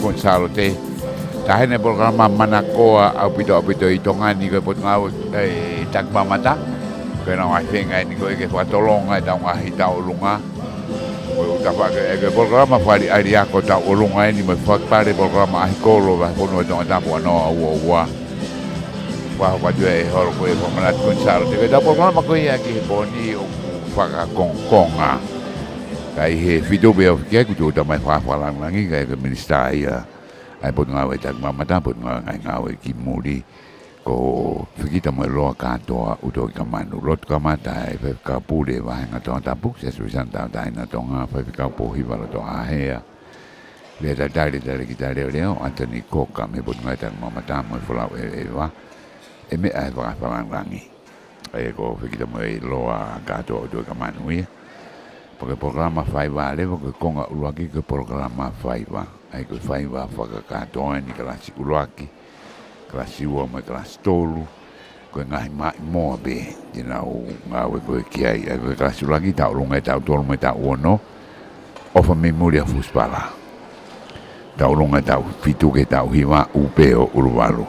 Gonzalo te tahene programa manakoa au pito i tongani ko pot ngau tak mamata ko na ai fenga ni ko ke fatolonga ta nga hitau lunga ko ta fa ke programa fali aria ko ta ulunga ni me fa pare programa ai kolo va ko no ta po no wa wa due hor ko e manat Gonzalo te da programa ko ia ki boni o fa konga kai he video be of ke ku ta mai fa lang langi kai ke minister ia ai pot ngawe tak mamata pot ngawe ki muri ko fikita mo lo ka to uto ka manu lot ka mata e ka pule va nga to ta buk se su san ta na to nga fa ka po hi va to a he le ta dali ki dali le Anthony Koka me pot ngawe tak mamata mo fola e va e me ai va fa lang langi ai ko fikita mo lo ka to uto ka manu ia porque programa fai va le porque konga uruaki ke programa fai va ai ko fai va whakakatoa ni klasi uruaki klasi ua mai klasi tolu ko ngai mai moa be dinau ngawe ko kiai ai ko klasi uruaki tau lunga tau tolu mai tau ono ofa memoria fuspala tau lunga tau fitu ke tau hiwa upeo uruwalu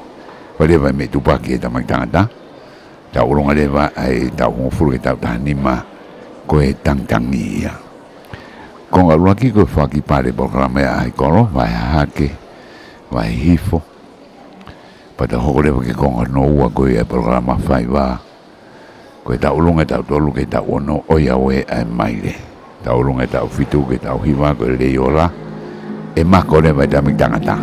pale vai me tupaki ta mai tangata tau lunga le va ai tau ngofuru ke tau tanima ko e tangtangia kong aluaki ko faki pare programa ai kolo vai hake vai hifo pada hore ke kong no ua ko e programa fai va ko ta ulunga ta tolu ke ta ono oia we ai maile ta ulunga ta fitu ke ta hiwa ko le yola e mako le vai ta mitangata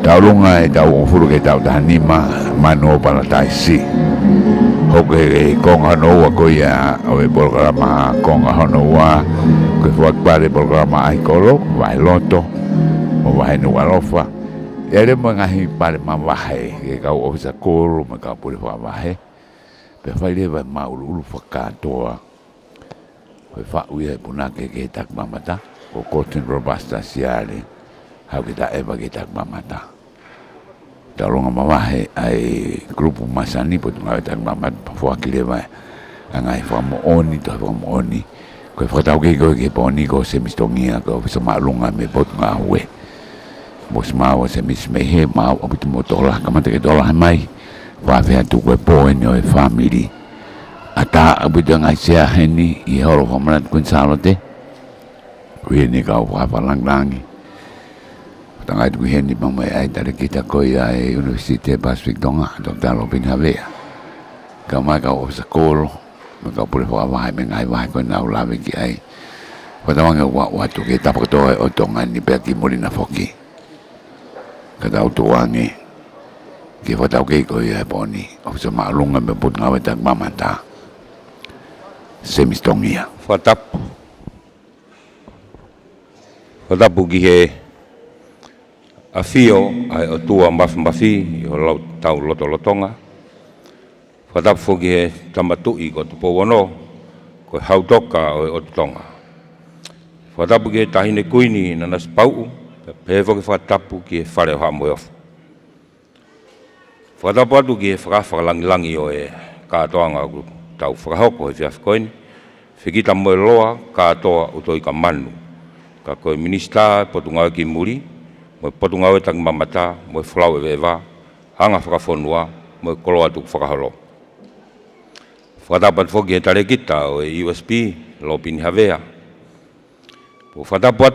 ta ulunga e ta ufuru ke ta tanima mano para taisi hoke konga noa ko ia o programa konga noa ko fuak pare programa ai kolo vai loto o vai no alofa ele mangahi pare mavahe ke ka o sa kolo ma ka pure fa vahe pe fai le vai maulu fakatoa ko fa uia puna ke tak mamata ko kotin robusta siale ha kita eva ke tak mamata talonga mawahe ai grupo masani pot ngata mamat fuaki le vai angai fa mo oni to fa mo oni ko fa tau ke poni ko semistongia ko sa malunga me pot ngawe bos mau se mismehe mau obitu motola kamate ke dola mai fa fa tu ko poen yo family ata abitu ngai sia heni i horo fa manat Gonzalo te ko ni ka fa lang tangay ko hindi bang may ay tali kita ko ay University Pacific Tonga Dr. Robin Havea kamay ka o sa kolo magkapuli po kawahay may ngay ko na ulabi ki ay patawang wato kita pa ito ay otongan ni Becky Molina Foki kataw tuwangi kifataw kay ko ay poni o sa maalungan mabut nga watag mamata semistongia fatap bugihe afio ai o tua mafi o lau tau lotonga fatap fogi he tamatui ko tupo wono ko hautoka o tonga fatap ge tahine kuini nanas pau pe fogi fatapu ki fare ha moyof fatap atu ge fra langi o e ka toanga grup tau fra hoko e fiaf koin figita moeloa ka toa utoi ka manu ka ko minista potunga ki muri mo potunga we tang mamata mo flower veva hanga whakafonua mo kolo atu whakaholo. Whatapat fogi e tare kita o USB Lopin Havea. Po whatapat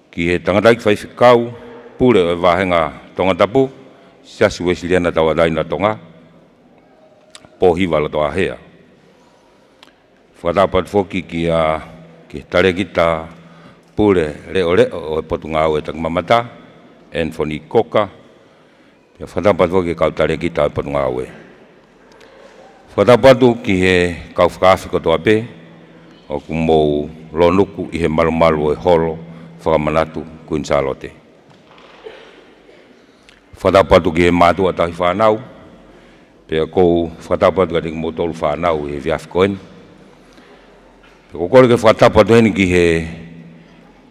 ki he tangataik whaifikau pure o wahenga tonga tapu siasu wesiliana tawadai na tonga po hiwa la toa hea. Whatapat fogi ki tare kita pure leo o potunga o tang mamata Anthony Koka ya whatapat foki kau tare kita o potunga o whatapatu ki he kau whakaafiko toa pe o kumou lonuku i he malu e holo whakamanatu Gonzalo te whatapatu ki he mātua tahi whanau pe kou whatapatu ka tingi motolu whanau i he viafikoen pe kukore ke whatapatu heni ki he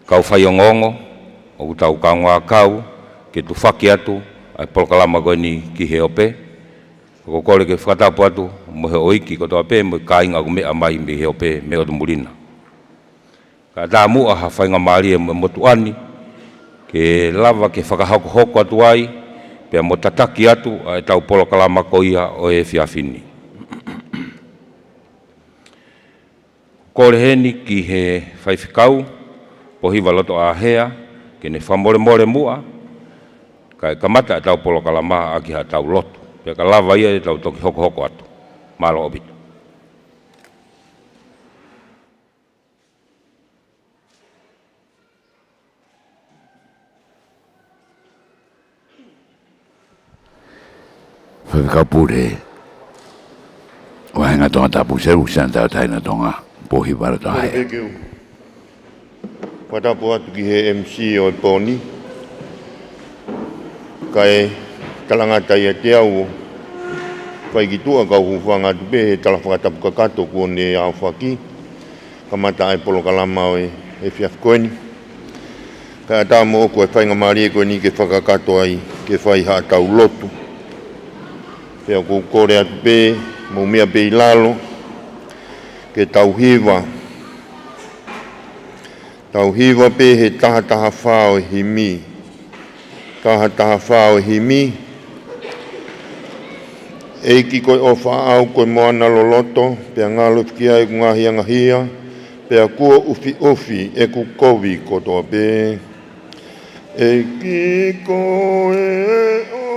kau whaiongongo, o tau kaunga kau, ke tu whaki atu, ai polokalama koe ni ki he ope. Ko kore ke whatapu atu, mo he oiki ko toa pe, mo kainga ko mea mai me he ope, me o tumulina. Ka tā mua ha whainga maari e mo motuani, ke lava ke whakahoko atu ai, pea mo tataki atu e tau polo kalama ko ia o e whiawhini. Kore heni ki he whaiwhikau, po hiwa loto a hea, ke ne whamore more mua, ka e kamata e tau polo kalama a ki ha tau loto. Pea ka lava ia e tau toki hoko atu. Malo obito. Whakapure. Wahenga tonga tapu seru san tau taina tonga. Pohi para tonga hea. Whatapu atu ki he MC o Poni. Kai talangata ia te au. Whai ki tua kau huwhanga atu pe he tala whakatapu kakato kua ne au whaki. Kamata ai polo kalama o e whiawhikoeni. Kai ata mo oko e whainga maari e koe ni ke whakakato ai ke whai haa tau lotu. Pea kou kore atu pe, mo mea pe i lalo, ke tauhiwa. Tauhiwa pe he taha whao himi. Taha whao himi. Eiki koe o whaau koe moana loloto, pea ngalo whikia e kungahi angahia, pea kua ufi e ku kovi kotoa pe. Eiki koe o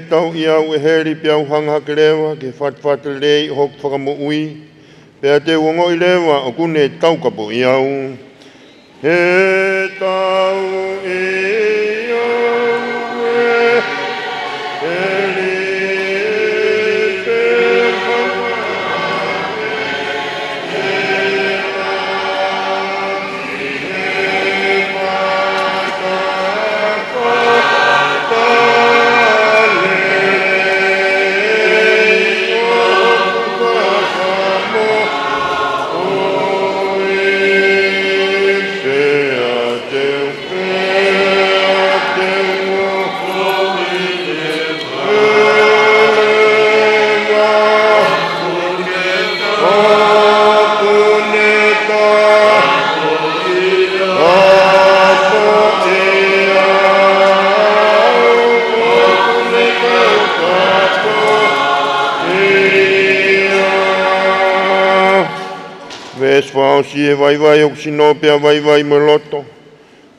tau ia ue heri pia uhanga ke lewa ke whatwhata lei hok whakamo ui. Pea te uongo i lewa o kune tau kapo iau. He tau iau e heri te Wao si e vai o sino pea vai mo loto.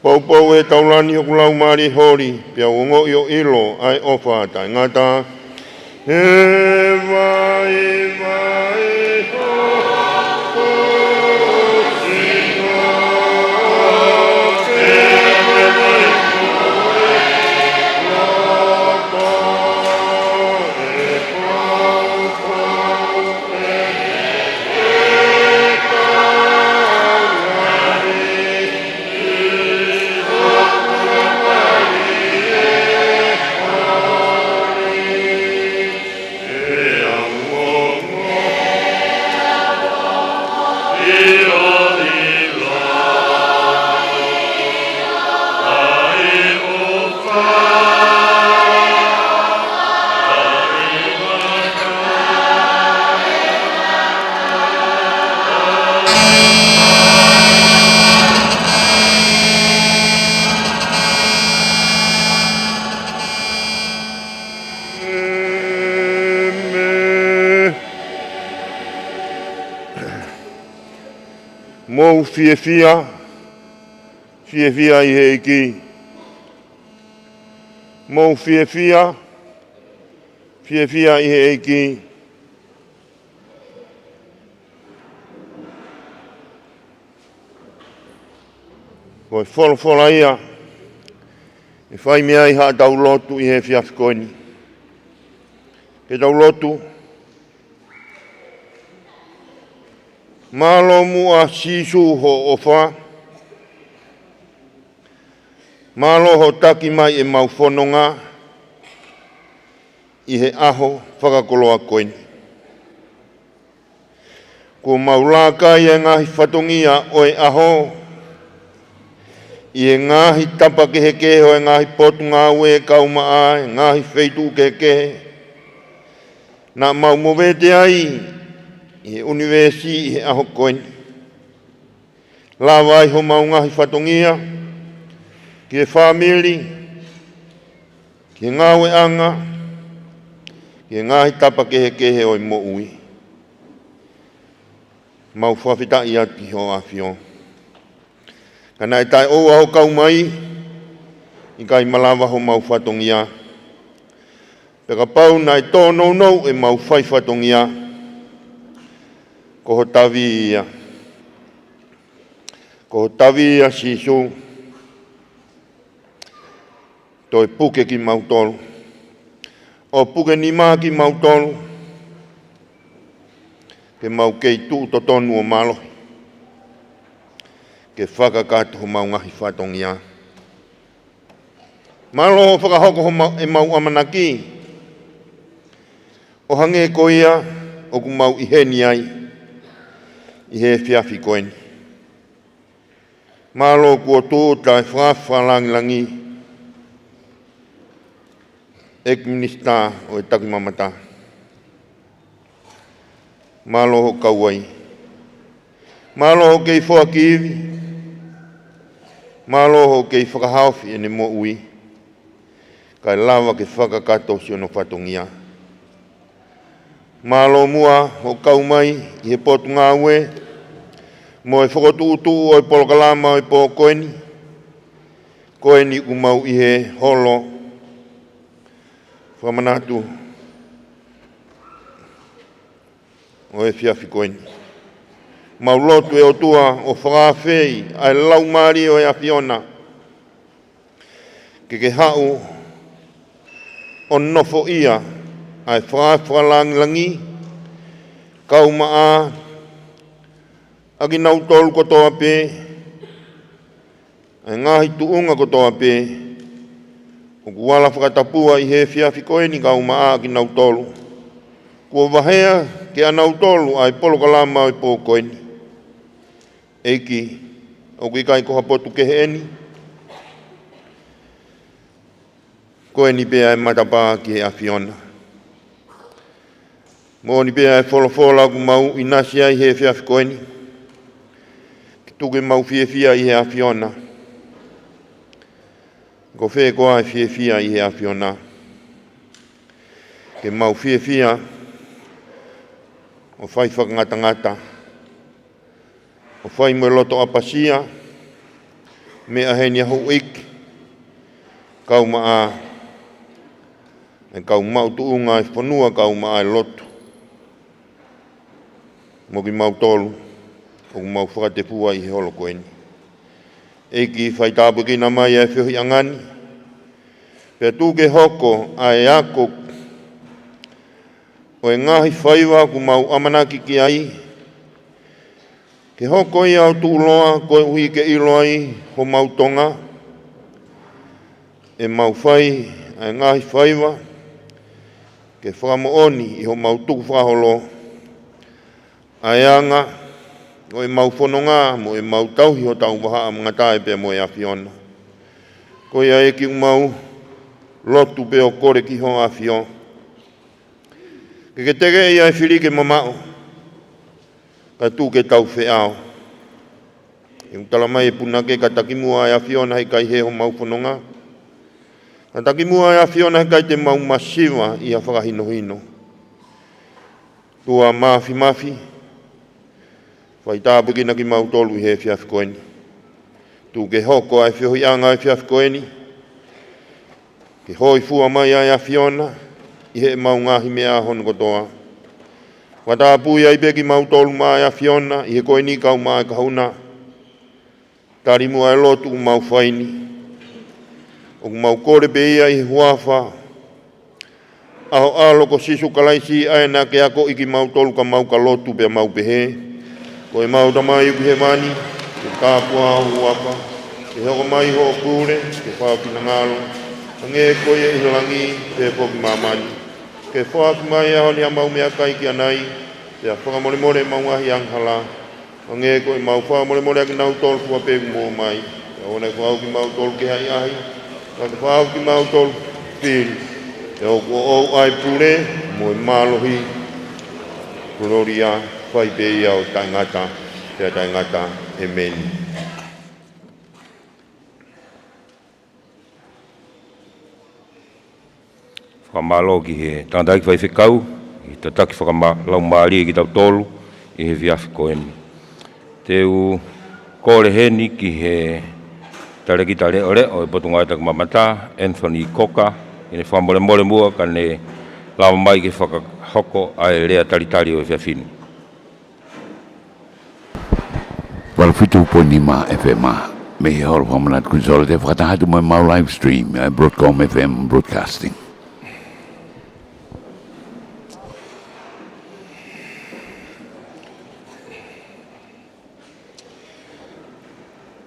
Pau e taulani o kulau mari hori. Pea ungo i o ilo ai ofa tai ngata. He vai Mou fia i he iki. Mou fia i he iki. Ko e wholofola ia. E whai mea i haa tau lotu i he fiafikoini. Ke tau lotu. Malo mua sisu ho ofa. Malo ho taki mai e mau whanonga. I he aho whakakoloa koini. Ko maulaka i e ngahi whatongia o e aho. I e ngahi tapa kehe keho e ngahi potu ngā ue kauma e ngahi wheitu kehe kehe. Nā mau mowete ai i he universi i he aho koini. Lawa i ho mau ngahi whatongia. Ki e whamiri. Ki e ngā ue anga. Ki e ngahi tapa kehe kehe o i mo ui. Mau whawhita i ati ho a whio. Kana e tai o aho kau mai, i kai malawa ho mau whatongia. Peka pau na e tō nou e mau whai whatongia. Ko ho tawi ia. Ko ho tawi ia sisu. Toi puke ki mau tolu. O puke ni maa ki mau tolu. Ke mau kei tu to tonu o malo. Ke whakakato ho mau ngahi whatongia. Malo ho whakahoko ho e mau amanaki. O hange ko ia, o ku mau iheni ai. I he whiawhi koeni. Malo kua tō tai whawhalangi langi. Ek minista o e taki mamata. Malo ho kauai. Malo ho kei whakiwi. Malo ho kei whakahawhi e ne mo ui. Kai lawa ke whakakato si ono whatongia. Malo mua ho kaumai i he potu ngā ue. Mo e whakotuutu o e polokalama o e po koeni. Koeni u mau i he holo. Whamanatu. O e whiawhi koeni. Mau lotu e o tua o whakawhei ai lau maari o e awhiona. Ke hau o nofo ia ai whakawhalangi langi. Kauma a. Aki nau tolu kotoa pe. Ai ngahi tuunga kotoa pe. O kuala whakatapua i he whiawhi koeni kauma a aki nau tolu. Kua wahea ke anau tolu ai polokalama o i po koeni. Eiki, o kui kai koha potu kehe eni. Koeni pea e matapaa ki he awhiona. Mōni pea e wholofola ku mau inasi ai he whiawhi koeni. Ki tuke mau whiawhia i he awhiona. Ko whee koa e whiawhia i he awhiona. Ke mau whiawhia o whai whakangata-ngata. O whai mo loto apasia, me aheni aho ik, kau maa, e kau mau tuunga e whanua kau maa e loto. Mo ki mau tolu, o mau whakatepua i he holo koeni. Eiki whai tāpu ki na mai e whiohi angani, pia tūke hoko a e ako, o e ngahi whaiwa ku mau amanaki ki ai, ke hoko i au tūloa koe hui ke iloai ho mau tonga. E mau whai, e ngahi whaiwa. Ke whakamooni i ho mau tuku whaholo. Aianga, o e mau whanonga, mo e mau tauhi ho tau waha a mga tae pia mo e awhiona. Koe a eki mau lotu pe o kore ki ho awhio. Ke tege i ai whirike mamao. Ka tū ke tau wheao. E utala mai e punake ka takimua e awhiona hei kai he ho mau whanonga. Ka takimua e awhiona hei kai te mau masiwa i a whakahino-hino. Tua mafi. Whai tāpiki na ki mau tolu i he whiawhi koeni. Tū ke hoko ai whiohi anga e whiawhi koeni. Ke hoi fua mai ai awhiona i he mau ngahi mea hono kotoa. Wata pui ai peki mau tolu mai a whiona i he koeni kau mai ka hauna. Tarimu ai lotu mau faini. O mau kore be ia I huafa. Aho alo ko sisu kalaisi ai na ke ako iki mau tolu ka mau ka lotu be mau behe. Ko e mau tamai uki he mani. Ke kāpua huafa. Ke hoko mai ho pure. Ke whao ki ngalo. Nge ko ye ilangi pe poki mamani. Ke whao ki mai aho ni a mau mea kai ki anai. Te a whakamore more mau ahi anghala. Nge ko e mau whao more more aki nau tolu kua pe mo mai. Ona ko au ki mau tolu ke hai ahi. Ka whao ki mau tolu pili. E o ko o ai pule mo e malohi. Kuroria whai pe ia o taingata. Te taingata e meni. Whamalo ki he tāndai ki whai whikau, I te taki whakalau maari ki tau tolu, I he viafi koeni. Te u kore heni ki he tareki tare ore o e potunga e mamata, Anthony Koka, I ne whamole mole mua ka ne lawa mai ki whakahoko a e rea taritari o e viafini. Walfitu Ponima FM, me he horo whamanat kunsole te whakatahatu mai mau live stream, Broadcom FM Broadcasting.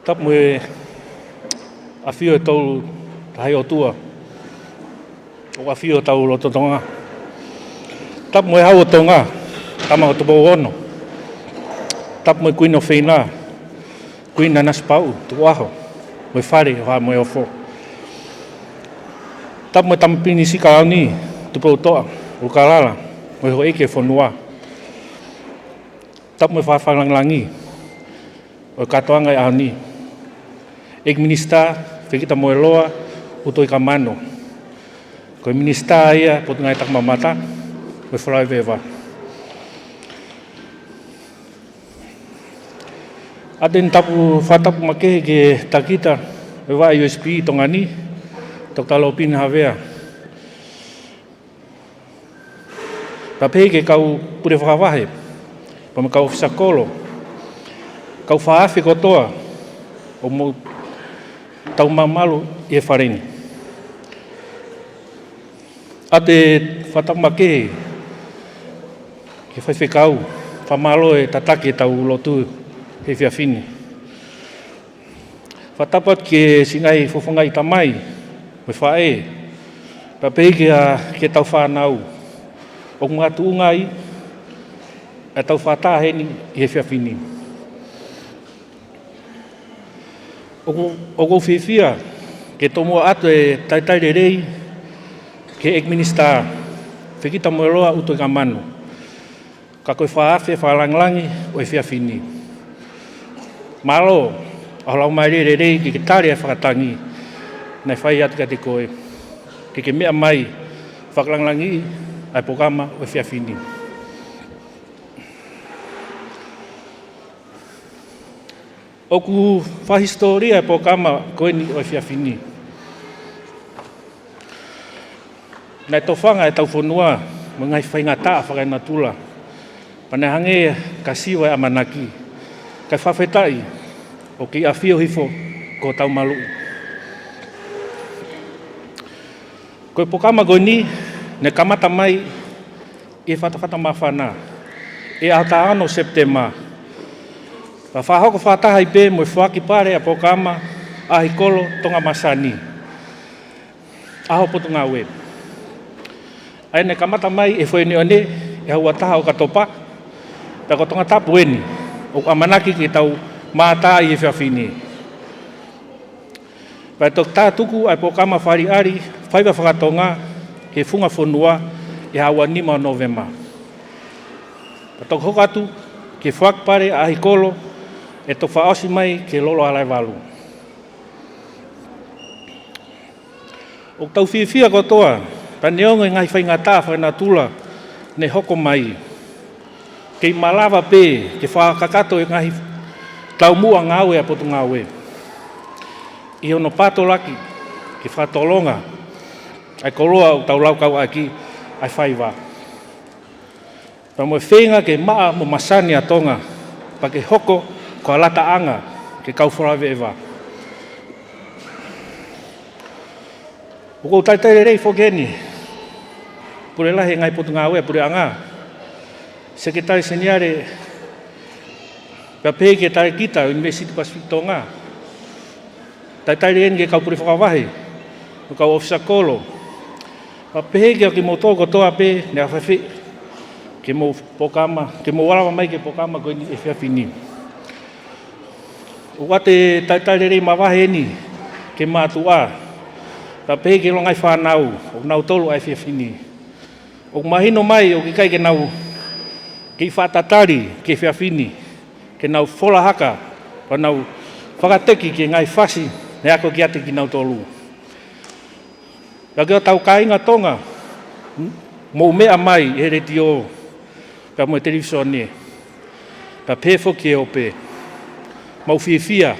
Tap moe a whio e tau tahai o tua. O a whio tau loto tonga. Tap moe hau o tonga, tama o tupo ono. Tap moe kuino whenā, kuina naspau, tuko aho. Moe whare, hoa moe ofo. Tap moe tamapini sika au ni, tupo utoa, ukalala, moe ho eke whanua. Tap moe whawhananglangi, o katoanga e au ni. Ek minista, whekita moe loa, uto I ka mano. Ko minista ia, potu ngai tak mamata, koe wharai vewa. Aten tapu whatapu make ke takita, e wa USP tonga ni, tok talo pina hawea. Pape ke kau pure whakawahe, pama kau fisakolo, kau whaafi kotoa, o mo tau mamalu I e whareni. Ate whatamake, ke whaiwhekau, whamalo e tatake tau lotu he whiawhini. Whatapat ke singai whawhangai tamai, me whae, papei ke tau whanau, o ngatu ungai, e tau whataheni I he whiawhini. O kou whiwhia, ke tomo atu e taitai rei, ke ek minista, whekita moe roa uto I ka manu. Ka koe whaafe, whalanglangi, o e whiawhini. Malo, ahalau mai rei, ke tare e whakatangi, nei whai atu ka te koe. Ke mea mai, whakalanglangi, ai pokama, o e whiawhini. Oku whahistoria e pokama koe ni o e whiawhini. Nei tō whanga e tau whanua, mga I whaingata whakai natula. Pane hange ka siwa e amanaki. Kai whawhetai, o ki a whio hifo ko tau malu. Koe pokama koe ni, ne kamata mai e whatawhata mawhana. E ata ano September. Pa whahoko whataha I pē mo I whaki pare a pokama a hikolo tonga masani. Aho potu ngā we. Ai ne kamata mai e whaini one e haua taha o katopa. Pa ko tonga tapu eni. O amanaki ki tau mātā I e whiawhini. Pa tok tātuku ai pokama whari ari whaiwa whakatonga ke whunga whanua e haua 5 November. Pa tok hokatu ke whakpare a hikolo e to whaosi mai ke lolo alai walu. O tau whiwhia kotoa, pa neonga I ngai whaingata whainatula ne hoko mai. Kei malawa pē, ke whakakato I ngai tau mua ngāwe a potu ngāwe. I ono pato laki, ke whatolonga, ai koroa o tau laukau aki, ai whaiwa. Pa mo whenga ke maa mo masani a tonga, pa ke hoko ko alata anga ke kau wharawe ewa. O kou taitai rei whokeni, pure lahe ngai potu ngā wea, pure anga. Sekretari Seniare, ka pehe ke tae kita, University Pacific Tonga. Taitai rei ke kau pure whakawahe, o kau ofisa kolo. Ka pehe ke o ki mo tōko toa pe, ne a whawhi, ke mo pokama, ke mo warawa mai ke pokama koe ni e whiawhini. O wate taitai rei mawahe ni, ke mātua, ka pehe ke longai whanau, o nau tolu ai whiawhini. O mahino mai, o ki kai ke nau, ke whatatari, ke whiawhini, ke nau whola haka, pa nau whakateki ke ngai whasi, ne ako ki ate ki nau tolu. Ka keo tau kāinga tonga, mou mea mai e reti o, ka moe television ne, ka pēwho ki e ope, mau whiawhia,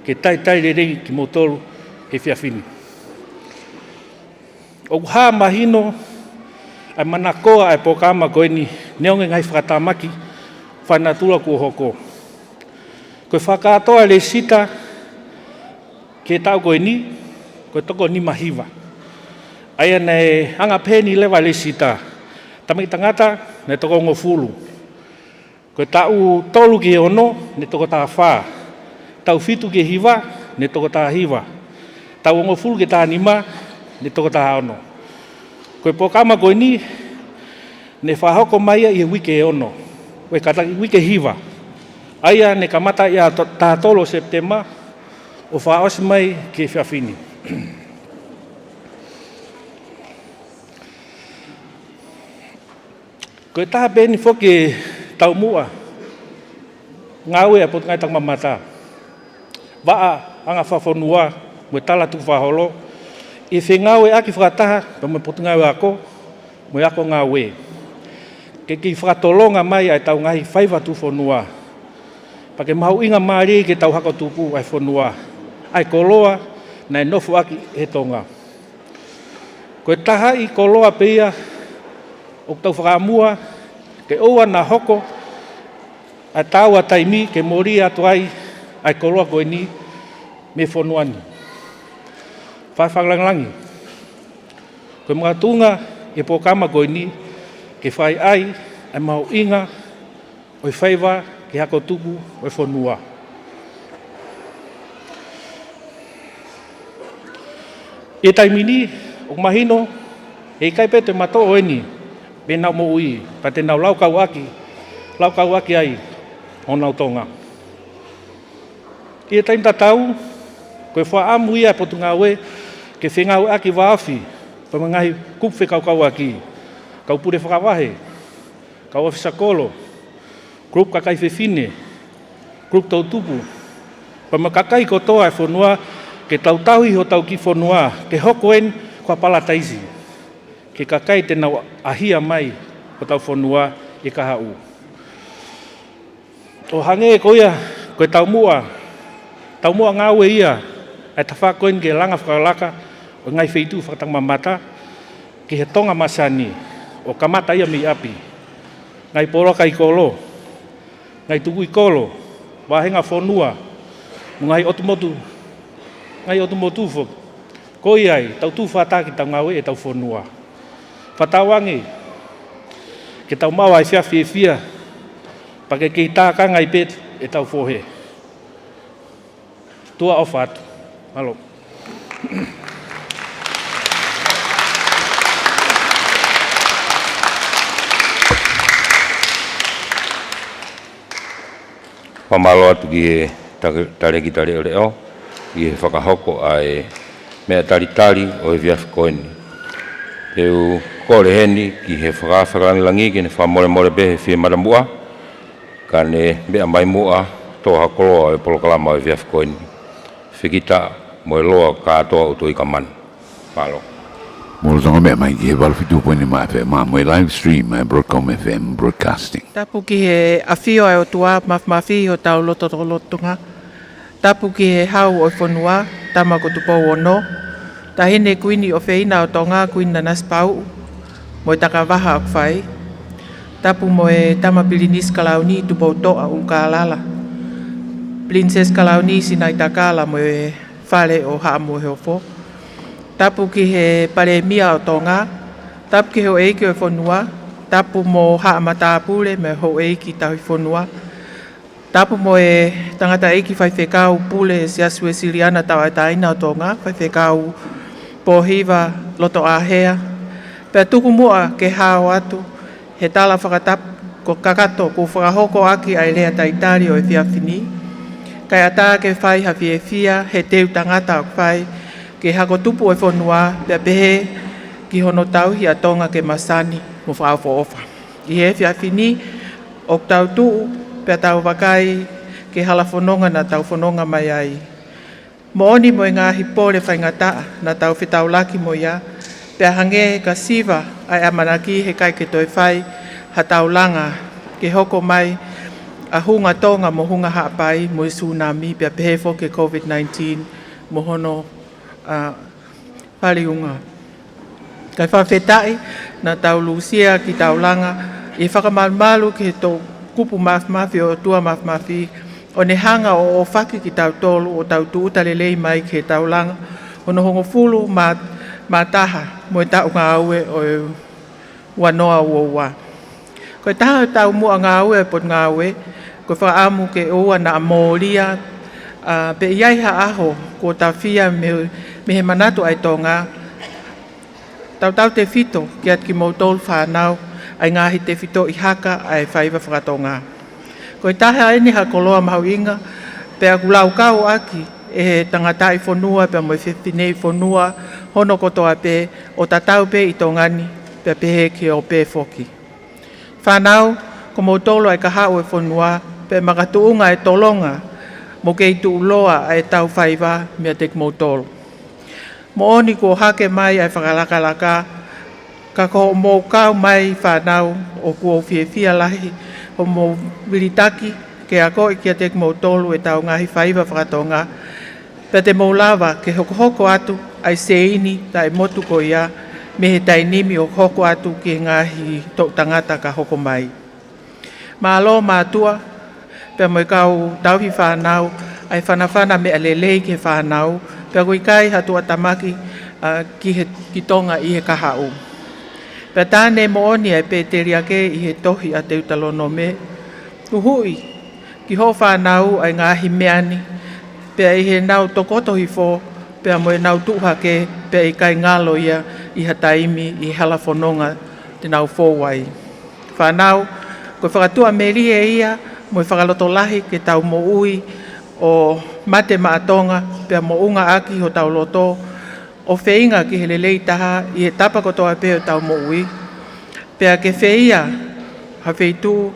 ke tai rei ki mo tolu, he whiawhini. O hā mahino, ai manakoa ai pokama koe ni neonge ngai whakatamaki whanatula kua hoko. Koe whakatoa le sita ke tau koe ni, koe toko ni mahiwa. Aia nei anga pēni lewa le sita, tamai tangata ne toko ngofulu. Koe tau tolu ki ono, ne toko tā whā. Tau fitu ke hiwa, ne toko tā hiwa. Tau ngofulu ke tā nima, ne toko tā ono. Koe pokama koe ni, ne whahoko mai i wike e ono, koe kata wike hiwa. Aia ne kamata i a tā tolo Septemba, o whaosi mai ke whiawhini. Koe taha pēni whoke tau mua, ngāwe a potu ngai tak mamata. Waa anga whawhonua, mwe tala tu whaholo, e whengawe aki whakataha, pa me potu ngawe ako, mwe ako ngawe. Ke ki whakatolonga mai ai tau ngahi whaiva tu whonua. Pa ke mahu inga maari ke tau hako tupu ai whonua. Ai koloa, nai nofu aki he tonga. Koe taha i koloa peia, o tau whakamua, ke oua na hoko, ai tau a taimi, ke mori atu ai koloa koe ni, me whonuani. Whaiwhanglangi. Koe mga tunga e pokama koe ni, ke whai ai mau inga, oi whaiva, ke hako tupu, oi whonua. E taimini, o mahino, e kai pete mato o eni, me nau mo ui, pa te nau laukau aki ai, o nau tonga. E taim tatau, koe wha amu ia potu ngawe, ke whengau aki waafi, pa mangahi kupwhe kau aki, kau pure whakawahe, kau ofisa kolo, grup kakai whewhine, grup tau tupu, pa makakai kotoa e whonua, ke tau tauhi ho tau ki whonua, ke hokoen kua palataisi, ke kakai te nau ahia mai ho tau whonua e kahau. O hange e koia, koe tau mua ngawe ia, ai ta whakoen ke langa whakalaka, o ngai wheitu whakatang mamata, ke he tonga masani, o kamata ia mi api, ngai poroka i kolo, ngai tuku i kolo, wahenga whonua, ngai otumotu fok, koi ai, tau tu whataki tau ngawe e tau whonua. Whatawangi, ke tau mawa i whiawhia, pake kei tāka ngai pet e tau whohe. Tua o whatu. Malo. Pamalo atu ki he tare ki tare o reo, ki he whakahoko ai mea tari o he viafikoeni. Teu kore heni ki he whakawhakalangi ki ne whamore be he whia maramua, ka ne mea mai mua toha koroa e polokalama o he viafikoeni. Whikita mo e loa kātoa uto i ka man. Palo. Mō ronga mea mai ki he walwhitu poini mai whea mā mo e live stream mai Broadcom FM Broadcasting. Tapu ki he awhio ai o tua mawhi o tau lototonga. Tapu ki he hau o whonua, tamako tupou ono. Ta hene kuini o whina o tonga kuina naspau, mo e taka waha ak whai. Tapu mo e tamapilinis kalauni tupou toa ulka alala. Princess Kalaunisi nai takala mo e whare o haa mo heofo. Tapu ki he pare mia o tonga, tapu ki ho eiki o whanua, tapu mo haa matapule me ho eiki tau whanua. Tapu mo e tangata eiki whai whekau pule se asu e Siriana tau ataina o tonga, whai whekau pohiva loto ahea. Pea tuku mua ke hao atu, he tala whakatapu ko kakato ko whakahoko aki ai lea taitari o e whiawhini. Kai ata ke whai hawhi e whia, he teu tangata o whai, ke hako tupu e whanua, pea pehe ki hono tauhi a tonga ke masani mo whaafo ofa. I he whiawhini, o tau tuu, pea tau wakai ke hala whanonga na tau whanonga mai ai. Mo oni mo i ngā hipore whaingata na tau whetau laki mo ia, pea hange ka siva ai amanaki he kai ke toi whai, ha tau langa ke hoko mai a hunga tonga mo hunga haapai mo i tsunami pia pehefo ke COVID-19 mo hono whaliunga. Kai whawhetai na tau lusia ki tau langa i whakamalu ke tō kupu mafmafi o tua mafmafi o ne hanga o whaki ki tau tolu o tau tuutalelei mai ke tau langa o no hongo fulu ma taha mo i tau ngā aue o wanoa uoua. Koe taha tau mua ngā ue pot ngā ue, koe whaamu ke oua na amoria, pe iai ha aho ko ta whia me he manatu ai tonga. Tau te whito ki at ki mautol whanau, ai ngahi te whito i haka ai whaiva whakatonga. Koe taha ene ha koloa mahauinga, pe aku lau kau aki, e he tangatai whanua, pe mo i whiwhinei whanua, hono kotoa pe o tatau pe i tongani, pe pehe ki o pe foki. Whanau, ko mo tolo ai ka hao e whanua, pe makatuunga e tolonga, mo kei tu uloa ai tau whaiva mea te mo tolo. Mo oni ko hake mai ai whakalakalaka, ka ko mo kau mai whanau o kua whiewhia lahi, o mo wiritaki, ke a koe kia te mo tolo e tau ngahi whaiva whakatonga, pe te mo lava ke hoko atu ai seini tai motu ko ia, me he tainimi o hoko atu ki ngahi tō tangata ka hoko mai. Mā alo mātua, pia mo i kau tauhi whanau, ai whanawhana me alelei ke whanau, pia koe kai hatua tamaki ki tonga i he kahau. Pia tāne mo oni ai pe te riake i he tohi a te utalono me. Uhui, ki ho whanau ai ngahi meani, pia i he nau tokotohi fo, pia mo i nau tuhake, pia i kai ngalo ia, i hataimi, i hala whanonga, te nau fōwai. Whanau, koe whakatua merie ia, mo i whakaloto lahi ke tau mo ui, o mate maatonga, pia mo unga aki ho tau loto, o wheinga ki he lelei taha, i he tapa kotoa pia o tau mo ui. Pia ke wheia, ha wheitu,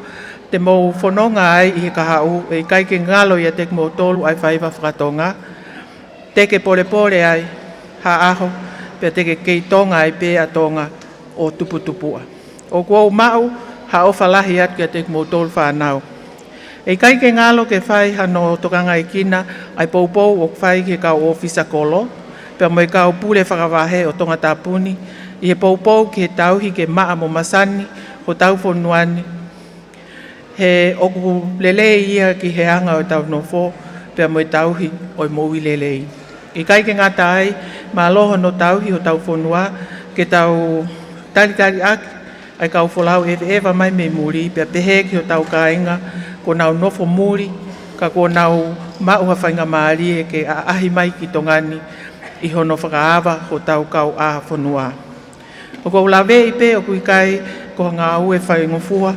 te mo whanonga ai i he kahau, e kai ke ngalo ia te mo tolu ai whaiva whakatonga, te ke pore ai, ha aho, pia te ke kei tonga ai pēa tonga o tuputupua. O kua mau, ha o whalahi atu kia te mo tolu whanau. E kai ke ngalo ke whai hano tokanga i kina, ai poupou o whai ke kau ofisa kolo, pia mo i kau pule whakawahe o tonga tāpuni, i he poupou ke tauhi ke maa mo masani, ho tau whonuani. He oku lelei ia ki he anga o tau nofo, pia mo i tauhi o i moui lelei. I kai ke ngata ai, ma aloha no tauhi o tau whonua, ke tau tari aki, ai kau wholau ewa mai me muri, pia pehe ki o tau kāinga, ko nau nofo muri, ka ko nau mauha whainga maari e ke ahi mai ki tongani, i hono whakaawa o tau kau a whonua. O kou lawe i pe o kui kai, ko ngā ue whaingofua,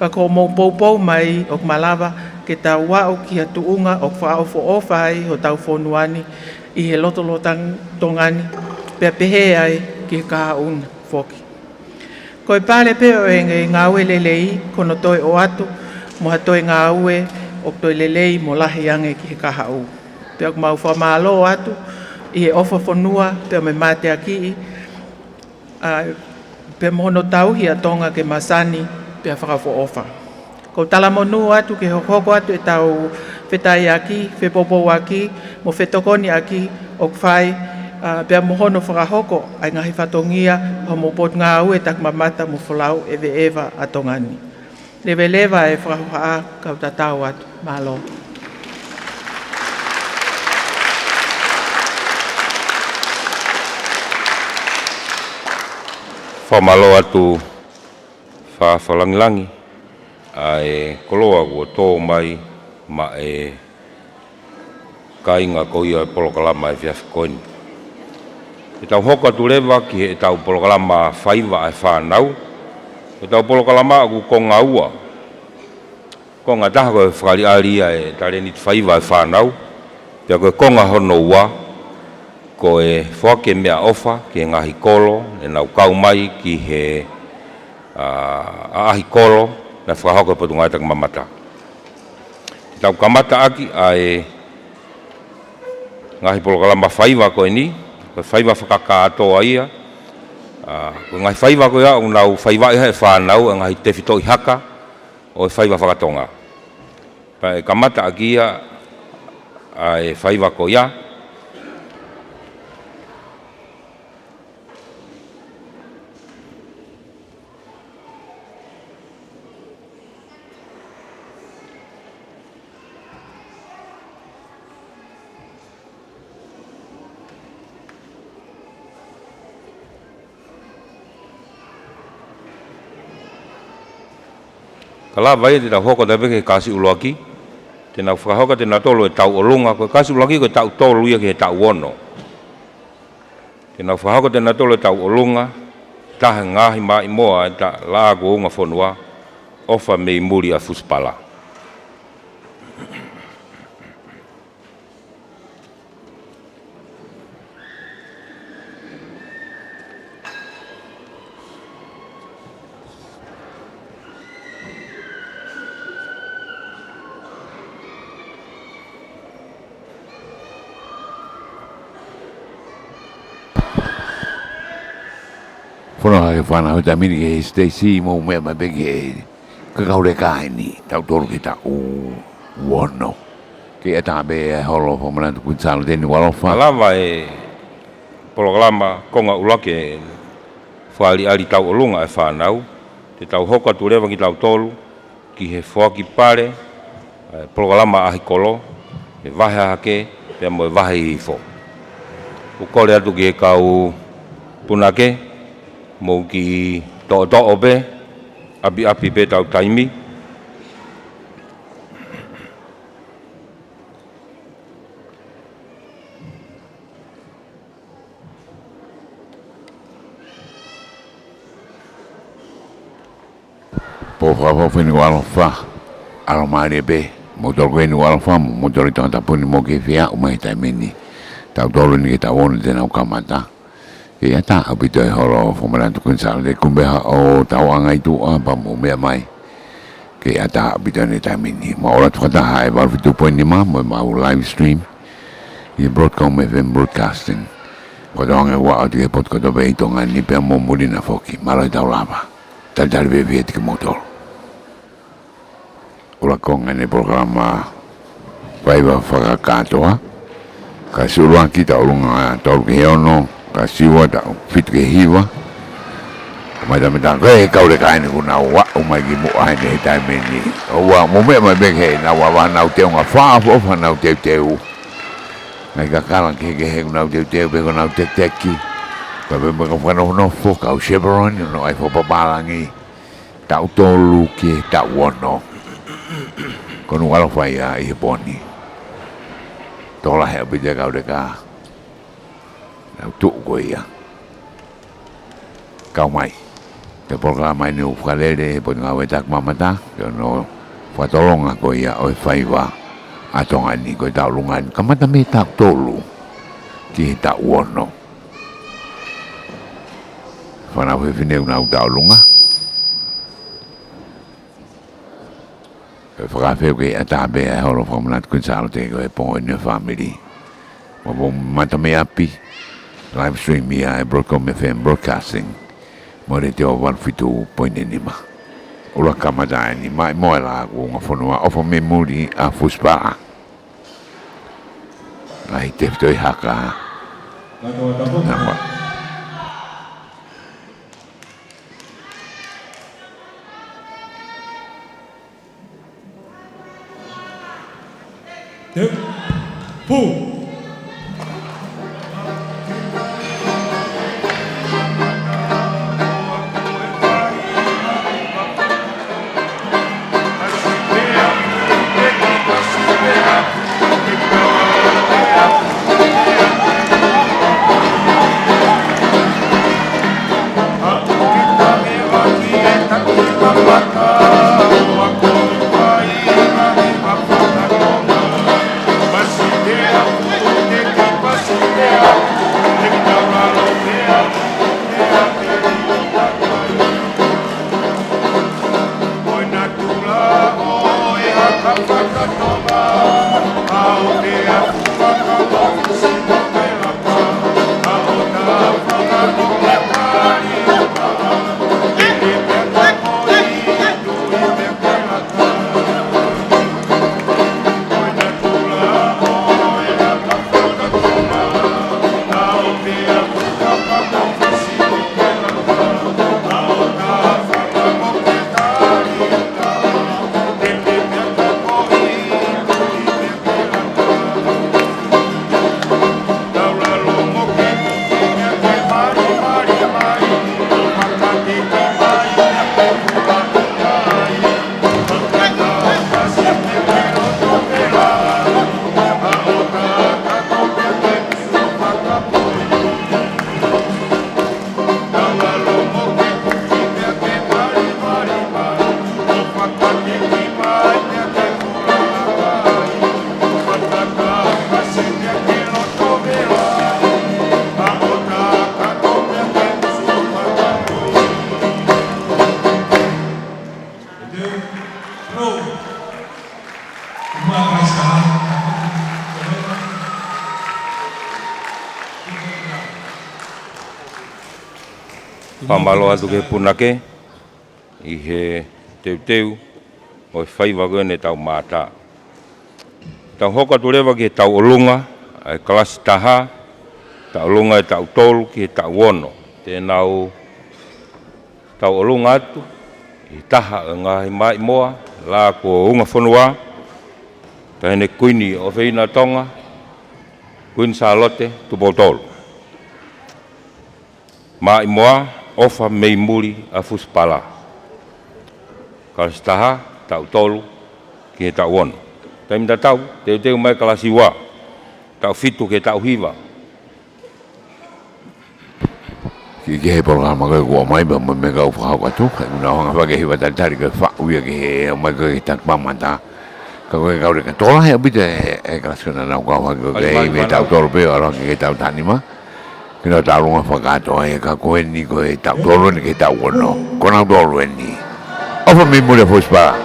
ka ko mou poupou mai o malawa, ke tau wao ki a tuunga o whaofo o whai o tau whonuani, i he lotolotang tongani, pia pehe ai ki ka un foki. Ko e pāle pe o e ngā ue lelei, kono toi o atu, mo ha toi ngā ue, o toi lelei mo lahi ange ki he kahau. Pia ku mau whamalo atu, i he ofa whanua, pia me mate aki, pia mohono tauhi a tonga ke masani, pia whakafo ofa. Ko tala monu atu ke hoko atu e tau whetai aki, whepopo aki, mo whetokoni aki, o kwhai, pia mohono whakahoko, ai ngahi whatongia, ho mo pot ngā ue tak mamata mo whalau ewa a tongani. Lewa e whakahoa kau tatau atu, malo. whamalo atu whalangilangi ai koloa kua tō mai ma e kainga ko ia e polokalama e whiawhikoini. E tau hoka tu lewa ki e tau polokalama whaiva e whanau. E tau polokalama aku konga ua. Konga taha koe whakari aria e tareni tu whaiva e whanau. Pea koe konga hono ua. Ko e whake mea ofa ki e ngahi kolo. E nau kau mai ki he ahi kolo. Na whakahoko e potunga e tak mamata. E tau kamata aki a e ngahi polokalama whaiva koe ni. Koe whaiva whakakatoa ia. Koe ngai whaiva koe au nau whaiva iha e whanau. Ngai te whito i haka o e whaiva whakatonga. Pa e kamata aki ia a e whaiva koe ia. Kala vai te tau hoko te peke kasi uloaki. Te nau whakahoka te nau tolo e tau olunga. Koe kasi uloaki koe tau tolo ia ke he tau ono. Te nau whakahoka te nau tolo e tau olunga. Tahe ngahi mai moa e ta laago unga whonua. Ofa mei muri a fuspala. Whono hake whanau ta mini ke Stacey mo mea ma beke kakau le kai ni tau tolu ki ta wono ke ata be holo fo mana tu kunsalo teni walofa Kala e polokalama konga ulake whali ali tau olunga e whanau. Te tau hoka tu rewa ki tau tolu ki he whaki pare. Polokalama ahi kolo. E wahe hake pia mo e wahe hifo. Ukole atu ki he kau punake. Mau ki to'o be, api be tau taimi. po fa ni walofa alomari be motor ko ni walofa motor ito ta puni mo ke fia o mai taimini tau tolu ni ta won de na kamata. Ke ata abito e holo fomala tu kunsal de kumbeha o tawanga itu apa mo mea mai ke ata abito ni tamini ma ora tu kata hai bar 2.5 mo live stream i broadcasting ko donga wa ati e pot ko do be to ngani pe mo mulina foki mala tau lava tal be viet ke motor ora con ne programa vai va faka katoa ka suluan kita ulunga tau ke ono kasiwa da fit ke hiwa madam da ke kau le kai ni kuna wa o mai gi mo ai ne tai me ni o wa mo me mai be he na wa na te nga fa fa na te ngai ka kala ke na te be ko na te ki pa be ko fa no fo ka o chevron no ai fo pa balangi ta tolu ke ta wono kono wala fa ya i boni tola he be ka o de ka tu ko ia kau mai te programa ni ukalele po nga wetak mamata yo no fatolonga ko ia o faiva atonga ni ko taulungan kamata me tak tolu ki ta wono fana we fine una taulunga e fakafe ko ata be holo format kun salo te ko po ni family mo mata me api live stream ia Broadcom FM broadcasting mo re teo 1.5 ula kamada ni mai mo la ko ngafonua ofo memori a fuspa ai te toi haka nama Pu whamalo atu ke punake, i he teu, o e whaiwa gane tau mātā. Tau hoka tu rewa ki he tau olunga, e kalasi taha, tau olunga e tau tolu ki he tau ono. Tēnau tau olunga atu, i taha e ngahi mai moa, la ko unga whanua, ta hene kuini o whina tonga, kuini Salote, tupotolu. Mai moa, ofa mei muri a fuspala. Kalasi taha, tau tolu, ki he tau ono. Taimita tau, teu mai kalasi wā, tau fitu ke tau hiwa. Ki he programa ke kua mai ba me kau whakau katu, na hanga whake hiwa tari ke whauia ke he mai ke tak pamata. Ka koe kau reka tola he abita e kalaskana nau kau whake ke he me tau tolu peo arang ke tau tanima. Kina tau lunga whakato e ka koe ni koe tau tolu ni ke tau ono. Kona tolu e ni. Ofa mi mure fuspa.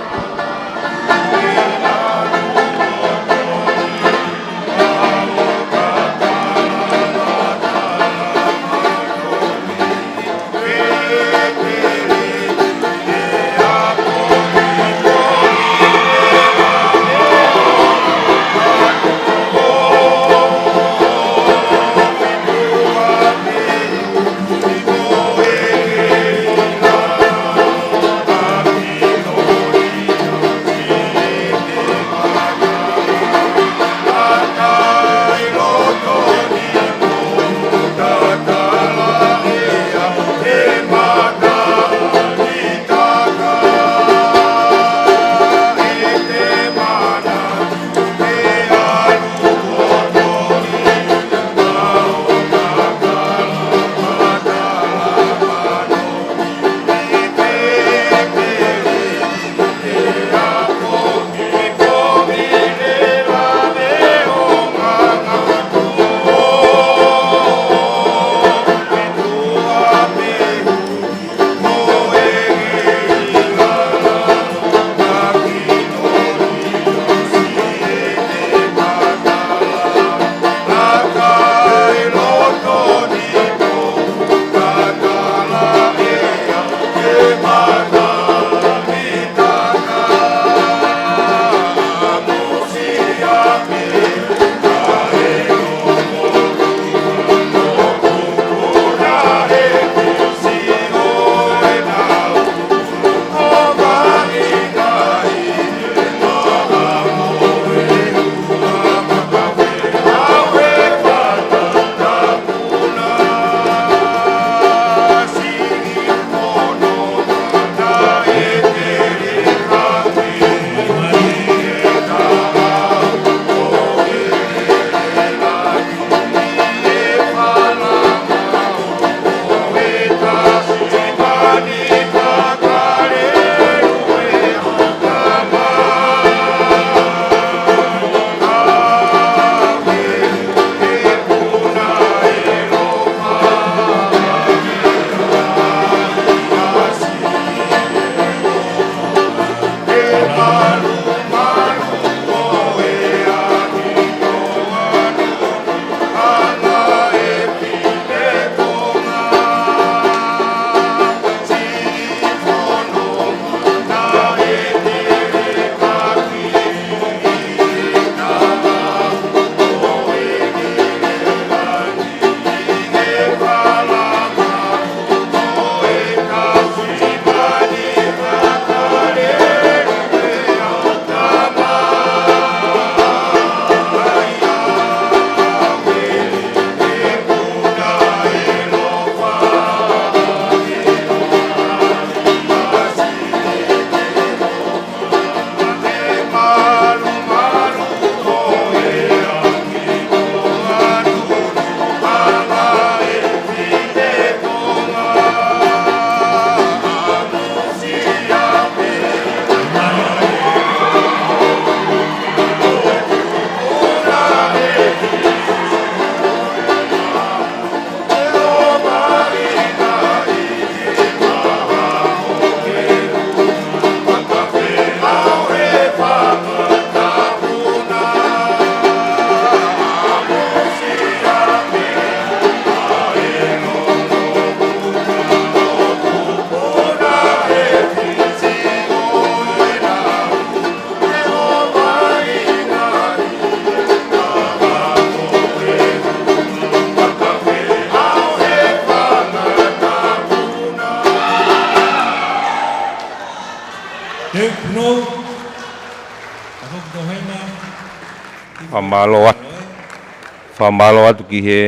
whamalo atu ki he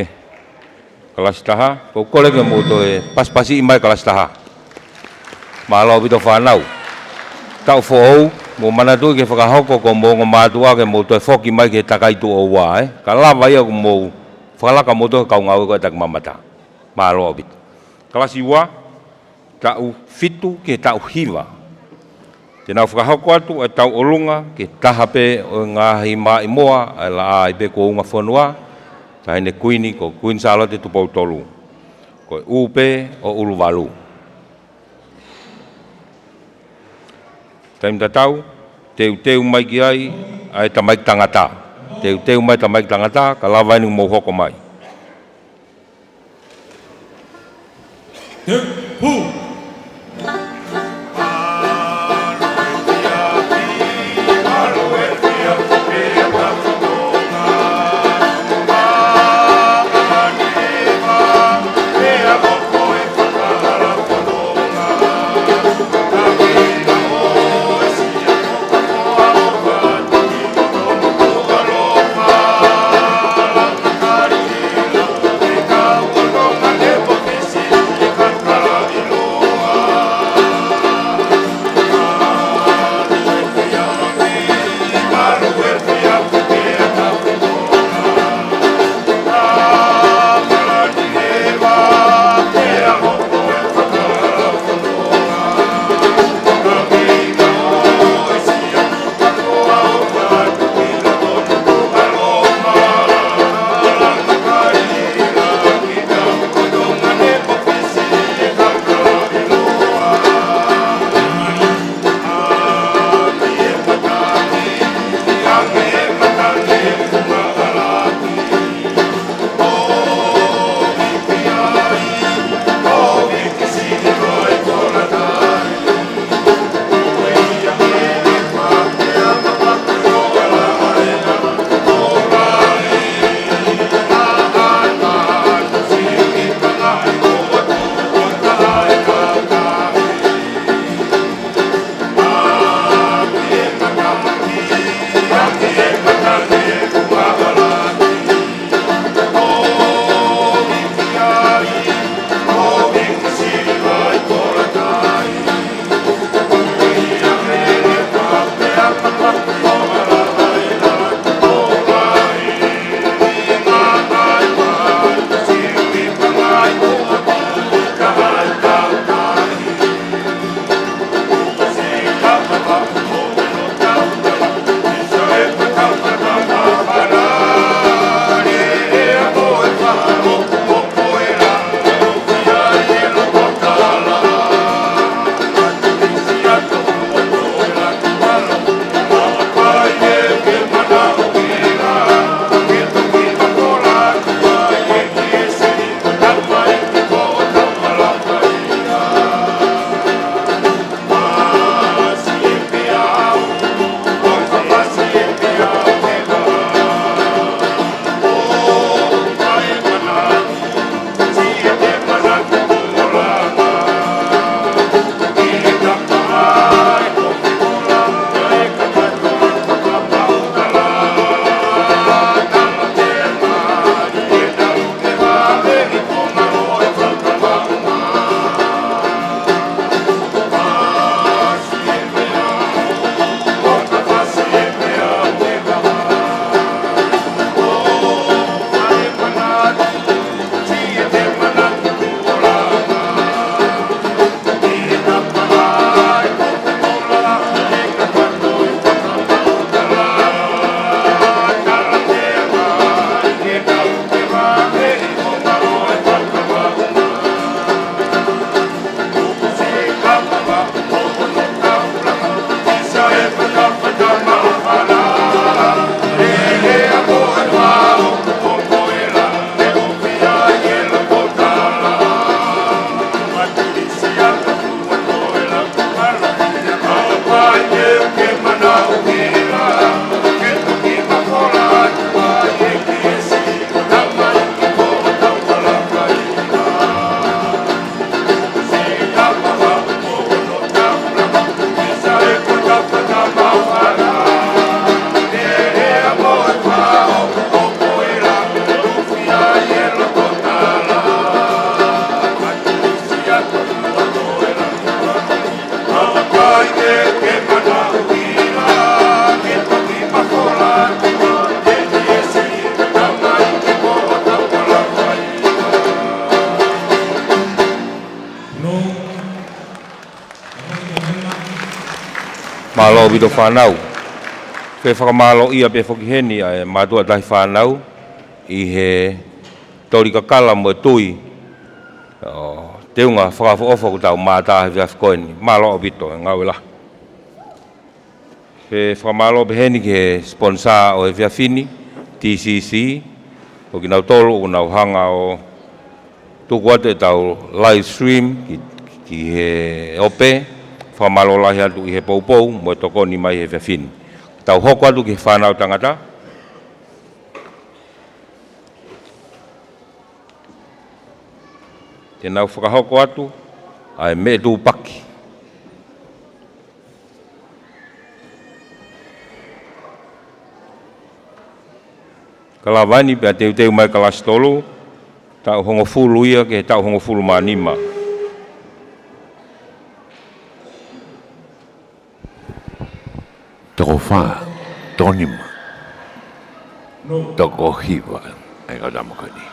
kalastaha, ko kole ke moto e paspasi imai kalastaha. Malo bito whanau. Tau whoou, mo manatu ke whakahoko ko mo ngamatua ke moto e whoki mai ke takaitu o wā, Ka lawa ia ko mo whalaka moto kau ngau ko tak mamata. Malo bito. Kalasi wā, tau fitu ke tau hiwa. Tēnā whakahoko atu e tau olunga ke tahape o ngā hima imoa e la ai pe ko unga whanua. Ta hene kuini ko Queen Charlotte tupou tolu. Ko upe o uluwalu. Taim tatau, teu mai ki ai, ai tamaik tangata. Teu mai tamaik tangata, ka lawa ni mo hoko mai. Pu. Thank you. malo bido whanau. Pe whakamalo ia pe whakiheni ai mātua tahi whanau i he tori kakala mo tui. Teunga whakawhaofo ku tau mātahi Viafkoini, malo bido ngawela. Pe whakamalo pe heni ki he sponsor o he Viafini, TCC, o ki nau tolu o nau hanga o tuku atu e tau live stream ki he ope, whamalo lahi atu i he poupou, mo e toko ni mai he Viafini. Tau hoko atu ki he whanau tangata. Te nau whakahoko atu, ai me tu paki. Kalawani pia teu mai kalastolo, tau hongo fulu ia ke tau hongo fulu manima. Toko wha, tonima. Toko hiwa, ai kau damakani.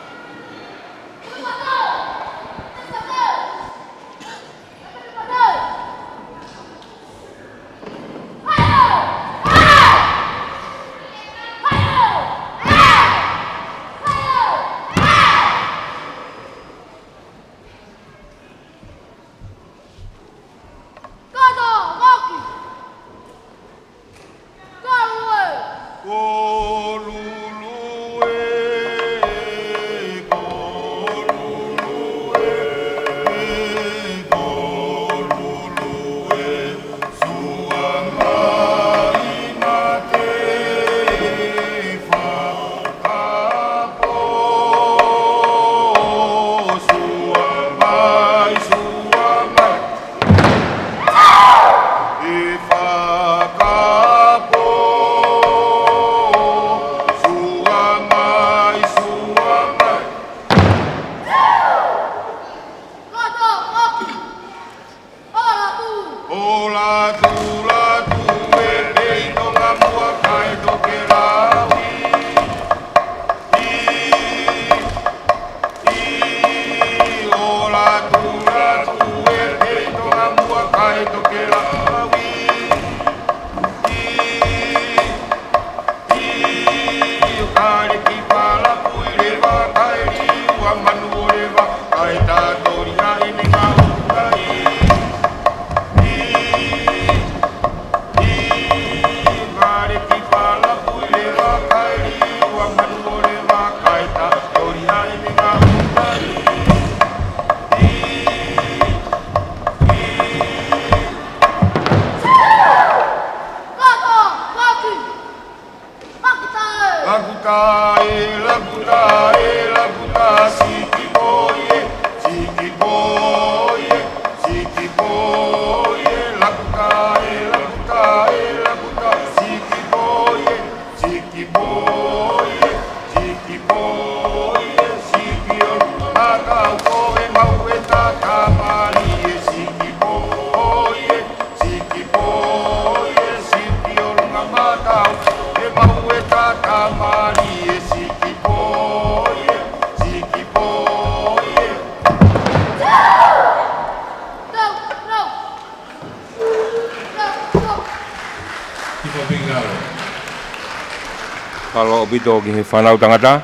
Kalau bido ki he whanau tangata,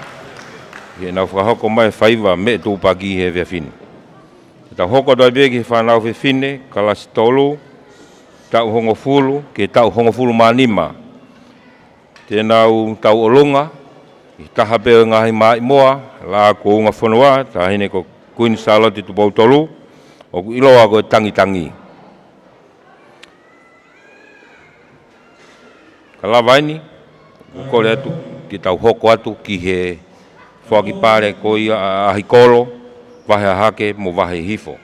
ki nau whakahoko mai whaiva me tu pagi he Viafini. Tau hoko doi be ki he whanau Viafini, kalastolu, tau hongo fulu, ki tau hongo fulu manima. Tēnau tau olunga, i taha peo ngahi mai moa, la ko unga whanua, tahine ko Queen Charlotte tu pau tolu, o ku iloa ko tangi. Kalawaini, kore atu, ki tau hoko atu ki he whakipare ko ia ahikolo, wahe hake mo wahe hifo.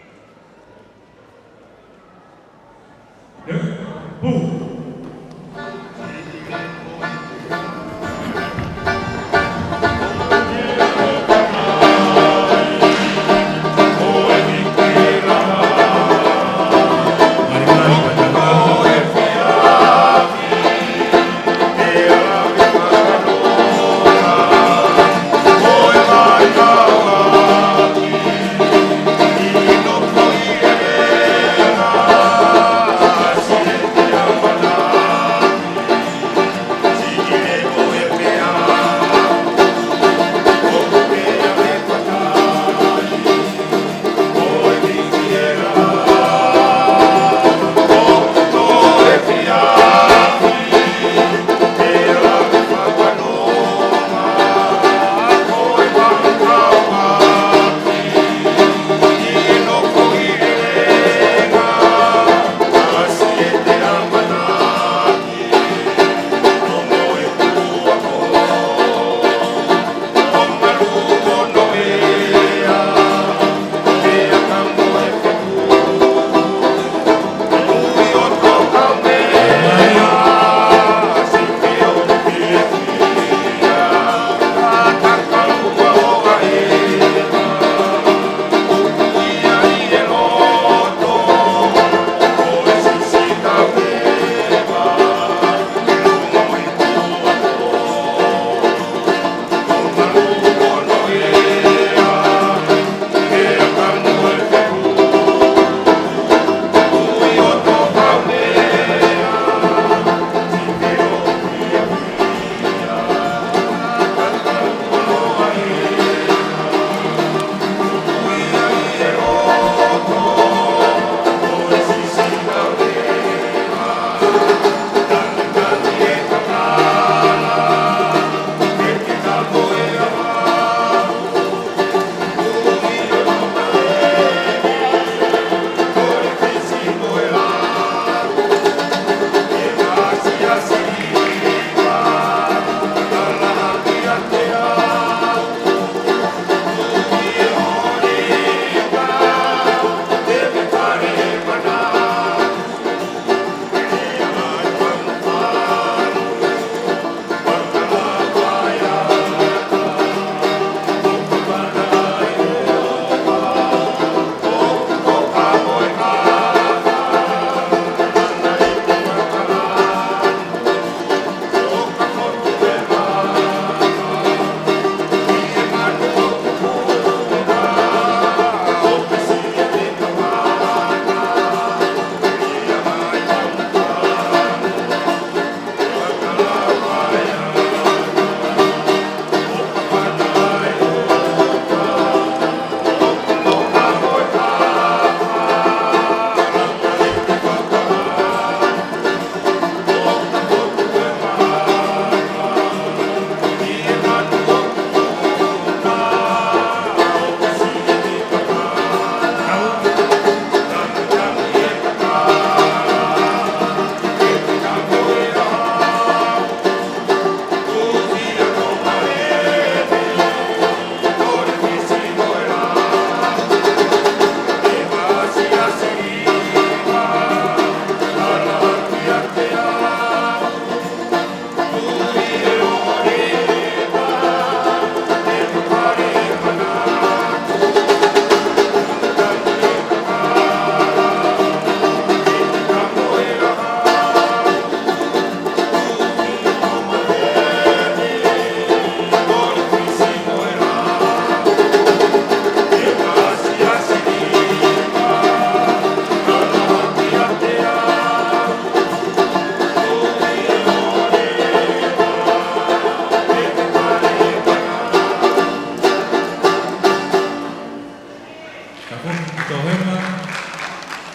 Ino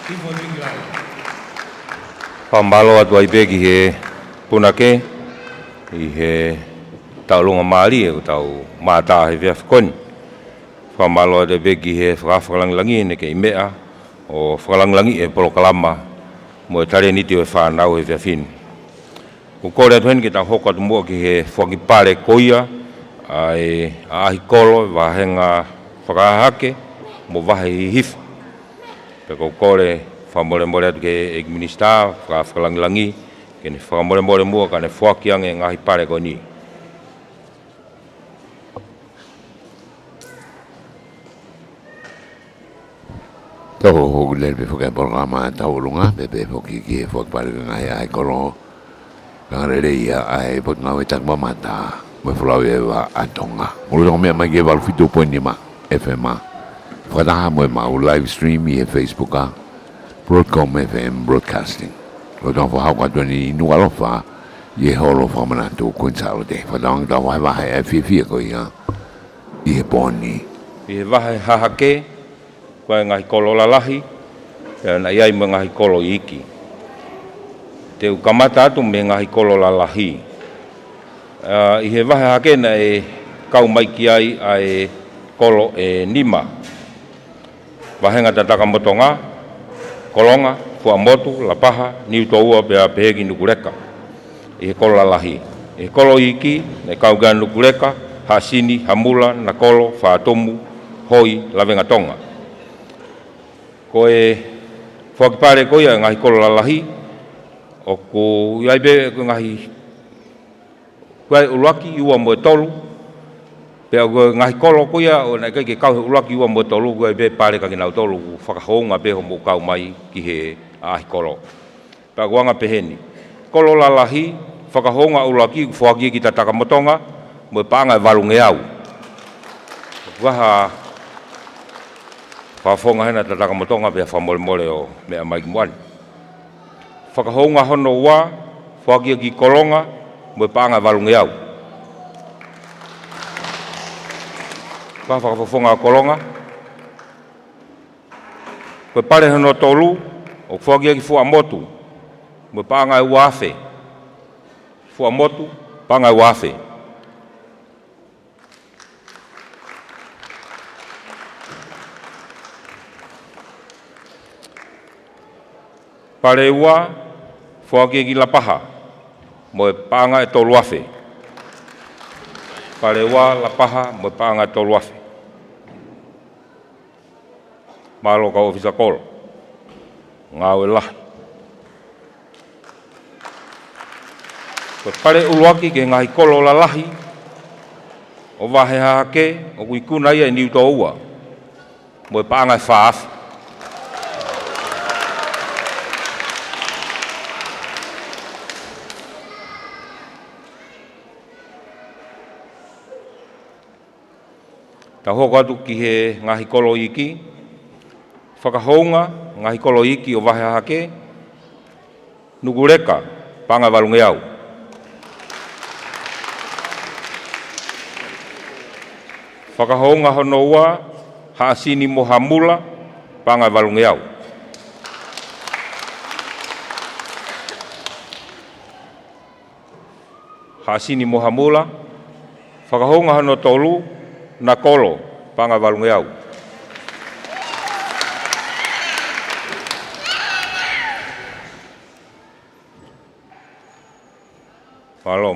Tifo Tinglau. Pambalo atu ai pe ki he punake i he taulunga mali e tau mata he vea whakoni. Pambalo atu pe ki he whakawhakalangi ne ke imea o whakalangi e polo kalama mo e tare niti o e whanau he vea whini. Ko kore atu hen ki tau hoko atu mua ki he whakipare koia ai ahi kolo wahenga whakahake mo wahe hi hifu. Pe ko kore whamore atu ke ek minister whakalangi ke ne whamore mua ka ne whakiang e ngahi pare ko ni. Tau hoku lere pe whakai programa tau runga, pe whoki ki e whakipare ngai ai kolo. Kangare ia ai pot ngau e tak mamata, me whalau e wa atonga. Mulu mea mai ke walu fitu poini ma, FMA. Whakataha mo e mau live stream i e Facebook a, Broadcom FM Broadcasting. Lo tau whahau katua ni inu alofa, i e holo whamanatu kuinsalo te. Whatawang tau wahe e fia ko ia, i he poni. I he wahe hahake, koe ngahi kolo lalahi, na iai mo ngahi kolo iki. Te ukamata atu me ngahi kolo lalahi. I he wahe hake na e kau maiki ai a e kolo e nima. Wahenga tataka motonga, kolonga, fuamotu, lapaha, niu toua pea pehegi nukureka. I he kolo lalahi. I he kolo iki, ne kau gan nukureka, hasini, hamula, na kolo, whaatomu, hoi, lawenga tonga. Ko e whakipare koia ngahi kolo lalahi, o ko iaibe ngahi koe ulaki iua mo e tolu, pea koe ngahi kolo koia o nai ke kau he ulaki iua mo e tolu, koe be pare ka kinau tolu, whakahonga be ho mo kau mai ki he ahi kolo. Pea koanga peheni. Kolo lalahi, whakahonga ulaki, whakia ki ta takamotonga, mo e paanga e walunge au. Waha whafonga hena ta takamotonga pea whamole o mea mai kimuani. Whakahonga hono ua, whakia ki kolonga, mo e paanga e walunge au. Whakafonga kolonga, koe pare hono tolu, o whakia ki fuamotu, mo e paanga e uafe. Fuamotu, paanga e uafe. Pare ua, whakia ki lapaha, mo e paanga e toluafe. Pare ua, lapaha, mo e paanga e toluafe. Malo ka ofisa kolo, ngau e lahi. Ko pare uluaki ke ngahi kolo la lahi, o wahe hake, o kuikuna ia e niu tō ua, mo e paanga e whaafi. Ta hoko atu ki he ngahi kolo iki, whakahonga ngahi kolo iki o wahe hake, nugureka, panga walunge au. Whakahonga hono ua, haasini mo hamula, panga walunge au. Haasini mo hamula, whakahonga hono tolu, na kolo, panga walunge au.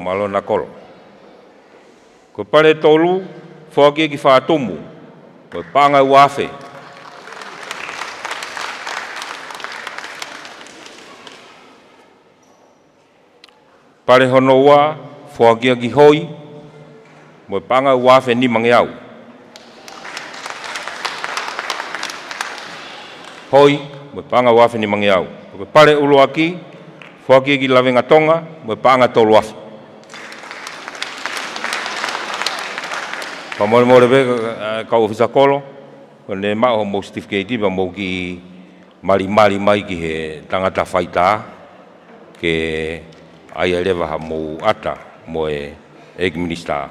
Malo na kolo. Ko pare tolu, whakia ki whaatomu, ko panga uafe. Pare hono ua, whakia ki hoi, mo panga uafe ni mange au. Hoi, mo panga uafe ni mange au. Ko pare uluaki, whakia ki lawenga tonga, mo panga tolu afe. Pamole be ka ofisa kolo, ko ne ma ho mo certificate ba mo ki mali mai ki he tangata faita ke ai eleva ha mo ata mo e ek minister.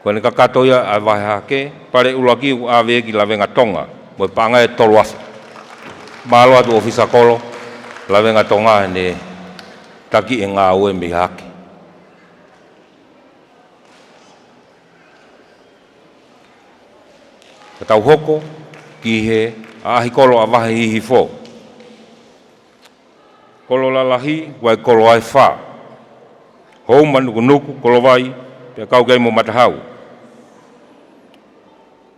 Ko ne kakato ia a wahe hake, pare ulaki a ve ki lawenga tonga, mo panga e tolu afe. Malo atu ofisa kolo, lawe ngā tonga ne taki e ngā ue mi hake. Ka tau hoko ki he ahi kolo a wahi hihi fo. Kolo lalahi wai kolo ai wha. Hou manuku nuku kolo wai pia kau kei mo matahau.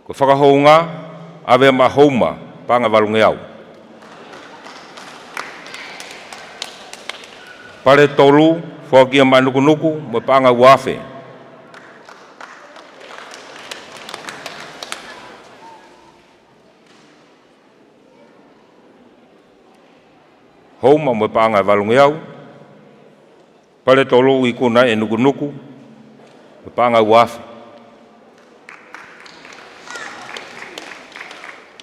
Ko whakahou ngā awe ma houma panga walunge au. Pare tolu whakia manuku nuku mo panga uafe. Houma mo panga walunge au. Pare tolu I kuna e nuku nuku mo panga uafe.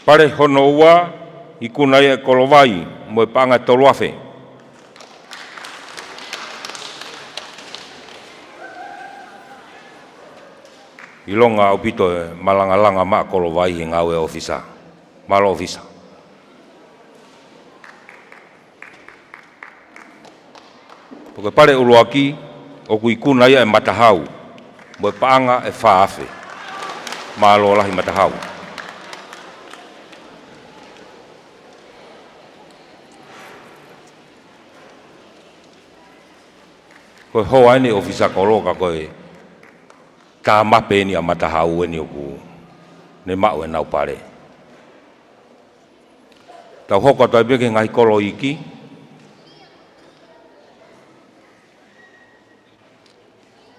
Pare hono ua I kuna e kolovai mo panga toluafe. I longa o pito e malanga-langa maa kolovai I ngau e ofisa. Malo ofisa. Poke pare uluaki o kui kuna ia e matahau. Mo paanga e whaafe. Malo lahi matahau. Koe hoa ene ofisa koloka koe ka mape ni a matahau eni oku ne mau e nau pare. Tau hoko toi beke ngai kolo iki.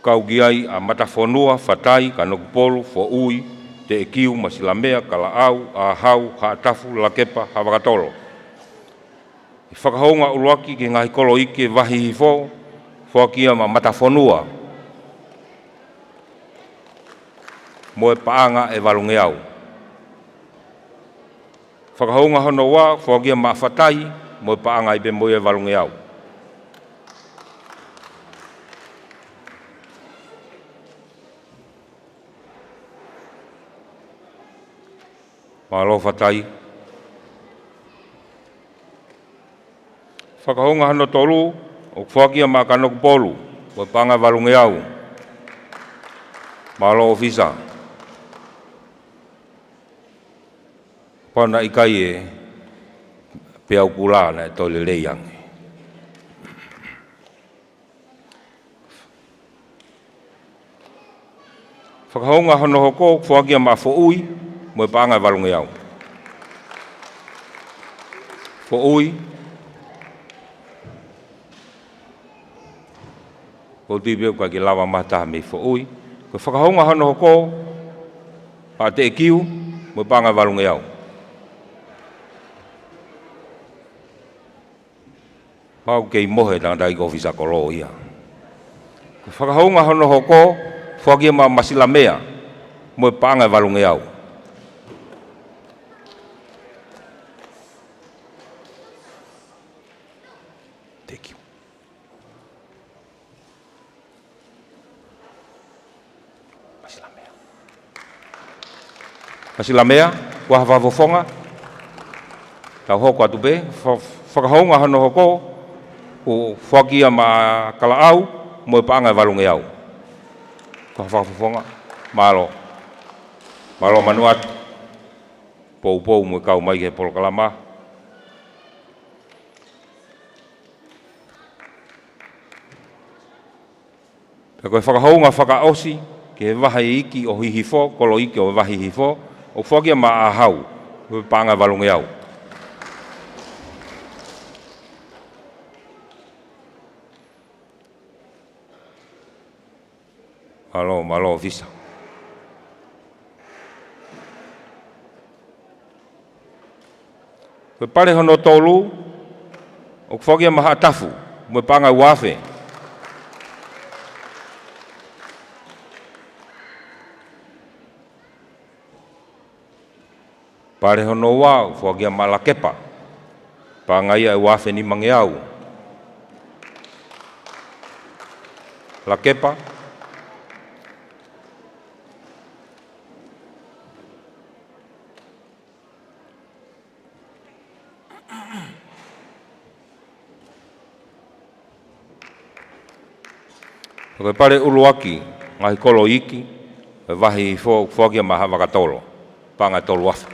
Kau giai a matafonua, fatai, kanokupolu, fo ui, te ekiu, masilamea, kalaau, ahau, haatafu, lakepa, hawakatolo. I whakahounga uluaki ki ngai kolo iki wahi hifo, whakia ma matafonua. Moe paanga e walunge au. Whakahounga hono wā, whakia ma fatai, moe paanga I be moe e walunge au. Malo fatai. Whakahounga hono tolu, o whakia ma kanokupolu, moe paanga e walunge au. Malo ofisa. Pana ikai e peau kula na tole leiang. Whakahounga hono hoko, whakia ma fo ui, moe paanga walunge au. Fo ui, ko tibeu ka ki lawa mata me fo ui, ko whakahounga hono hoko, pa te ekiu, moe paanga walunge au. Pau kei mohe tanga tai ofisa kolo ia. Whakahounga hono hoko, whakia ma masilamea, moe paanga walunge au. Thank you. Masilamea. Masilamea, wahawavofonga, tau hoko atu be, whakahounga hono hoko, o whakia ma kalaau, moe paanga walunge au. Ko whakafonga, malo. Malo manuat. Pou moe kau mai ke polokalama. Koe whakahounga whakaosi, ke wahi iki o hihifo, kolo iki o wahi hifo, o whakia ma ahau, moe paanga walunge au. Malo ofisa. Koe pare hono tolu, o whakia maha tafu, moe panga uafe. Pare hono wā, whakia ma lakepa, panga ia uafe ni mange au. Lakepa, Koe pare uluaki, ngahi kolo iki, wahi fōkia maha wakatolo, panga tolu afu.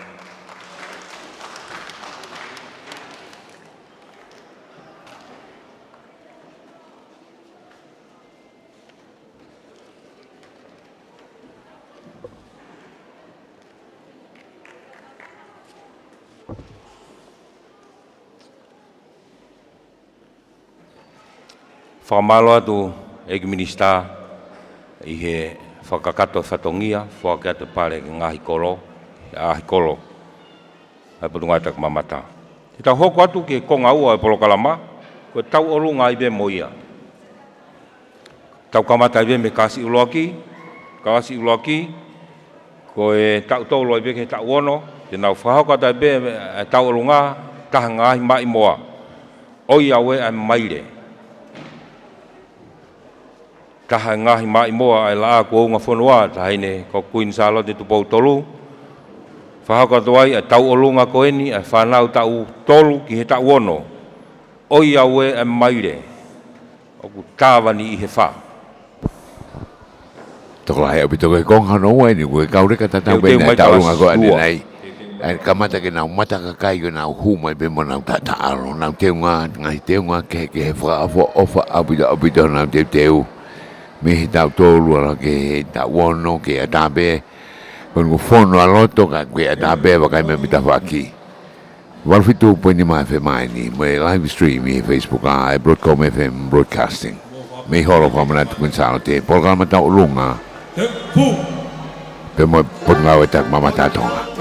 Whamalo atu egi minista i he whakakato whatongia, whakakato pare ngahi kolo, ahi kolo, ai putungai tak mamata. Te tau hoko atu ke konga ua e Polokalama, koe tau olu ngai be moia. Tau kamata i be me kasi uloaki, koe tau tolo i be ke tau ono, te nau whahokata i be tau olu ngā, taha ngahi mai moa. Oi awe ai maire. Taha ngahi mai moa ai laa ko unga whanua, taha ine ko Queen Charlotte tupou tolu. Whahaka tuai ai tau olunga ko eni, ai whanau tau tolu ki he tau ono. Oi awe ai maire, oku tāwani i he wha. Toko lai au pito koe konga no wai ni koe kaureka tatau bena tau lunga ko ane nei. Ai kamata ke nau mata kakai ko nau humai be mo nau tataaro, nau teunga, ngai teunga ke he whaafo ofa au pito nau teu. Me he tau tōru ara ke he tau ono ke a tāpe. Koe ngu whono a loto ka ke a tāpe wakai me mita whaki. Walfitu poini mai fe mai ni, me live stream i Facebook a Broadcom FM Broadcasting. Me holo whamana tukun sāno te, Polokalama tau lunga. Pe mo potngau e tak mamata tonga.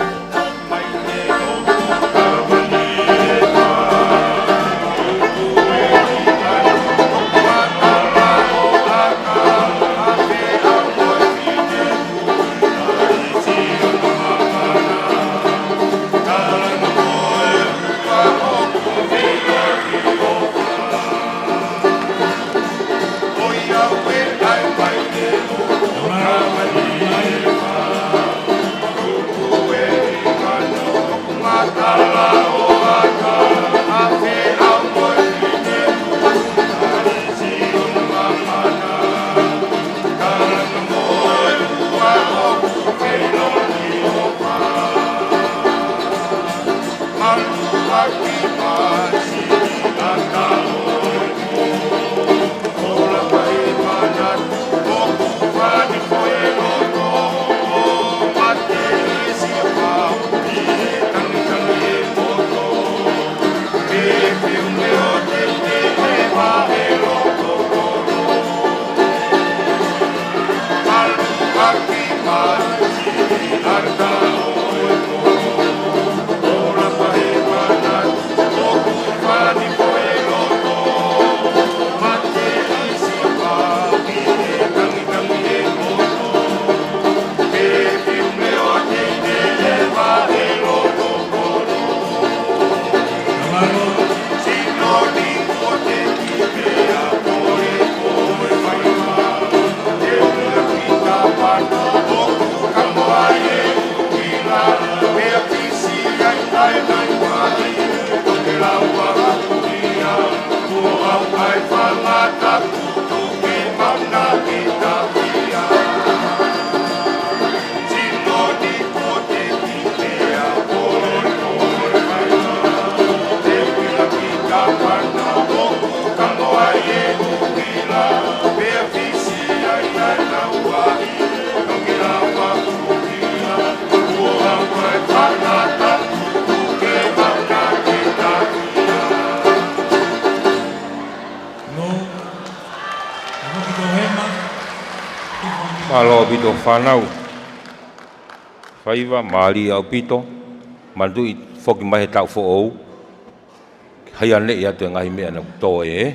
Malo pito whanau. Whaiva, maari au pito. Mandu i whoki mai he tau whoou. Hai ane i atu ngahi mea na tō e.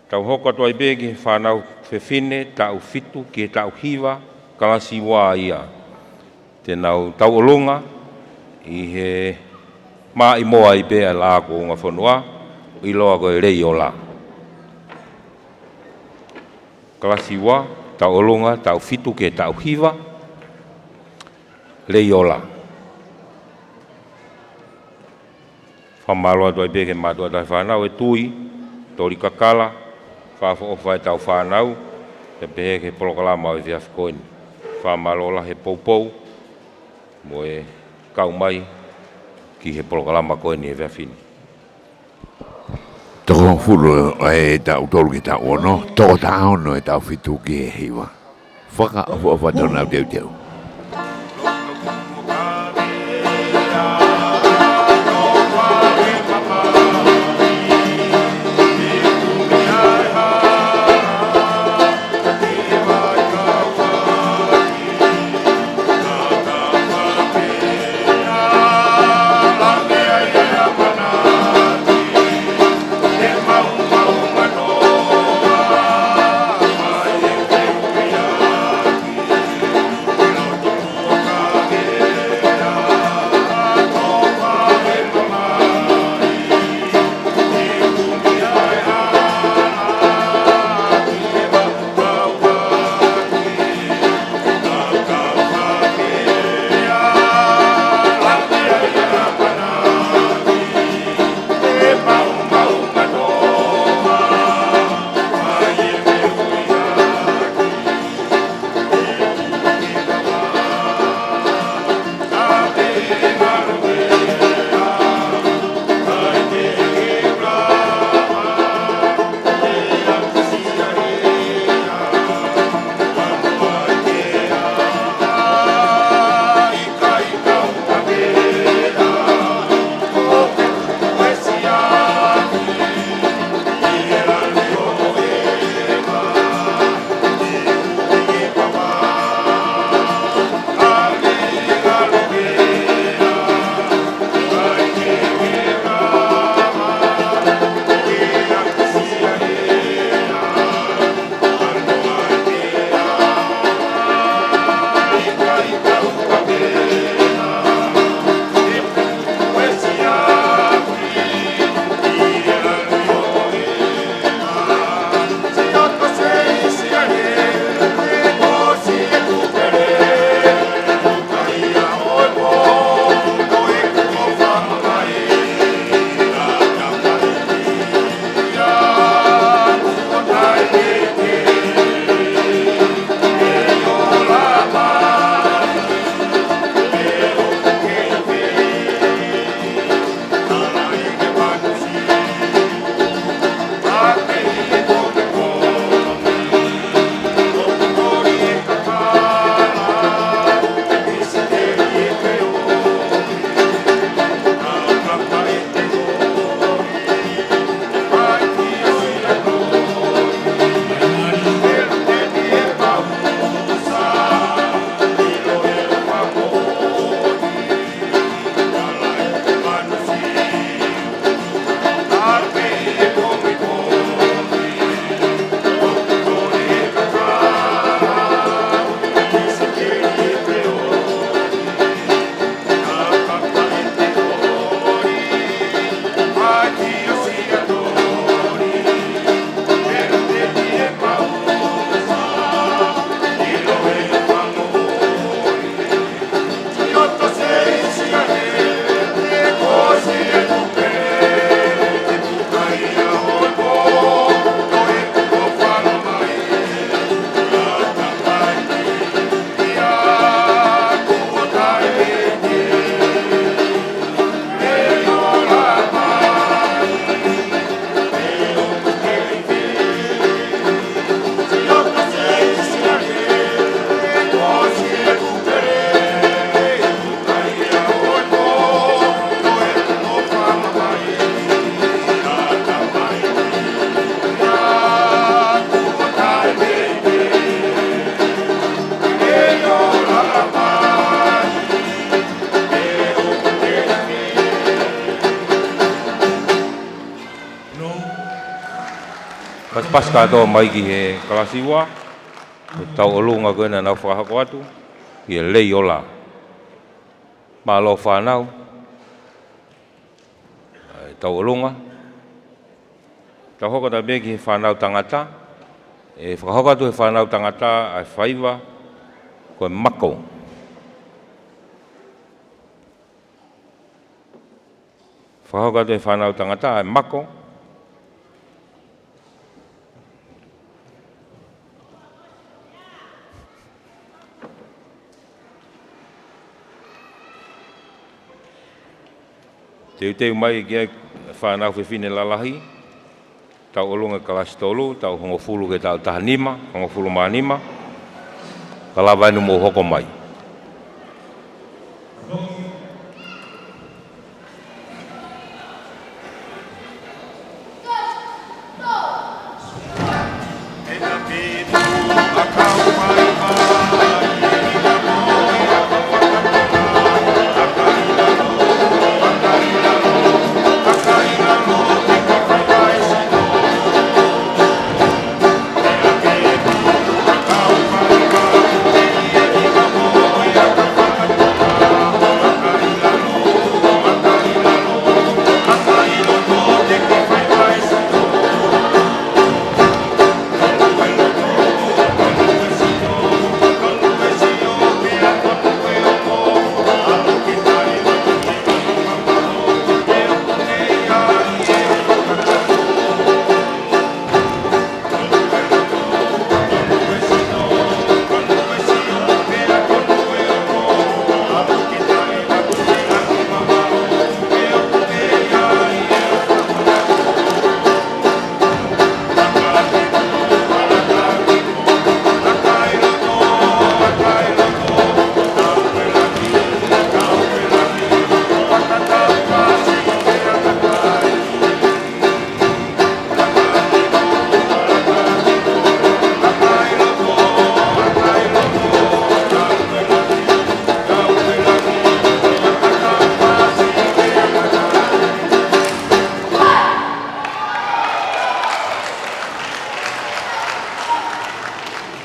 Tau hoka toa i begi whanau whewhine, tau fitu ki he tau hiwa, kalasi wā ia. Tēnau tau olunga i he maa i moa i bea la ko ngā whanua, i loa koe rei o la. Kalasi wā, tau olunga, tau fitu ke tau hiwa, rei ola. Whamaloa doi beke matua dai whanau e tui, tori kakala, whafo whai tau whanau, te pehe ke polokalama o i Whiafikoini. Whamalola he poupou, mo e kau mai ki he polokalama koini e Whiafini. Toko fulu e tau tolu ki tau ono, toko tau ono e tau fitu ki e hiwa. Whaka o whatona teu teu. Pas katoa mai ki he kalasiwa, tau olunga koena nau whakahako atu, ki he lei ola. Malo whanau, tau olunga, tau hoko ta me ki he whanau tangata, e whakahako atu he whanau tangata ai whaiva, koe mako. Whakahako atu he whanau tangata ai mako, Te mai ki whanau whiwhine lalahi, tau olunga kalasi tolu, tau hongofulu ke tau tahanima, hongofulu maanima, kalawainu mo hoko mai.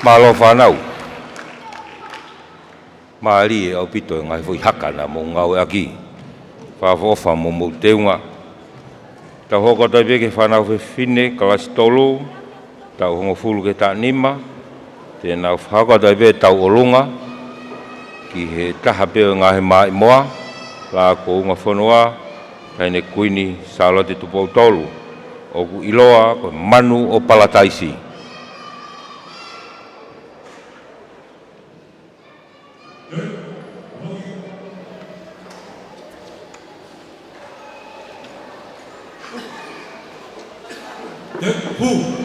Malo whanau. Maari au pito ngai fui haka na mo ngau aki. Whafofa mo mo teunga. Tau hoko tai peke whanau whiwhine kalasi tolu. Tau hongo fulu ke ta nima. Tēnā hoko tai peke tau olunga. Ki he taha peo ngahe mai moa. La ko unga whanua. Kaine kuini salote tupou tolu. Oku iloa ko manu o palataisi. Who?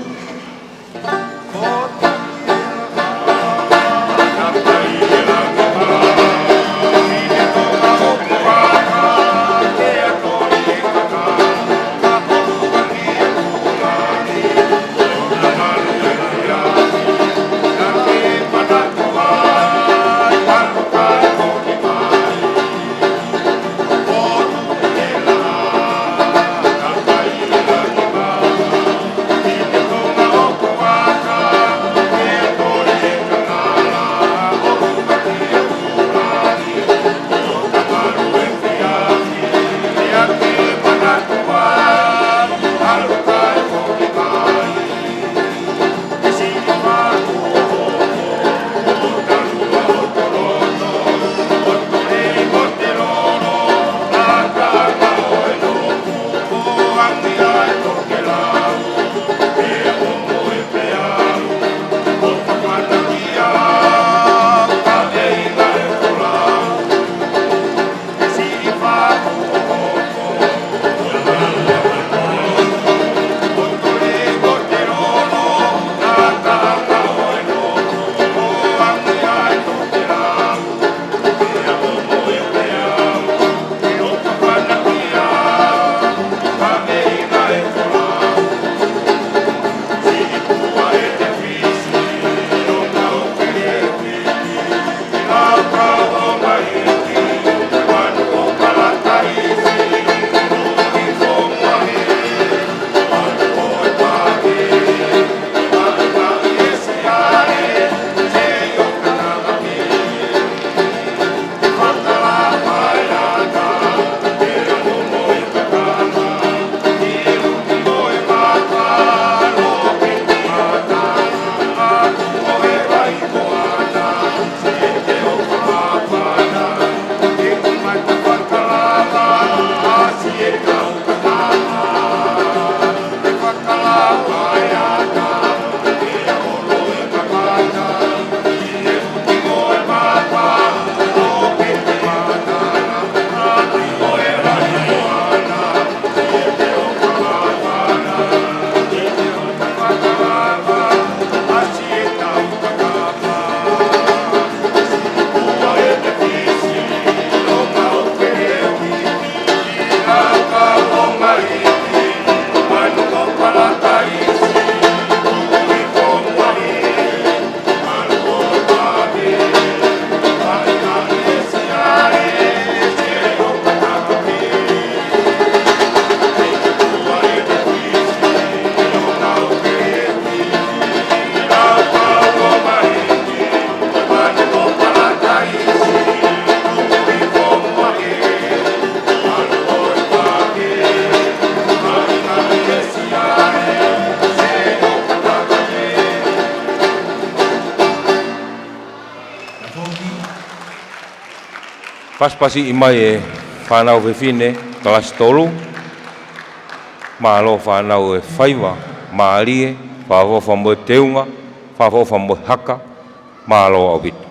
Paspasi i mai e whanau whewhine, kalasi tolu. Malo whanau e whaiwa, maarie, whawofa mo teunga, whawofa mo haka, malo au bitu.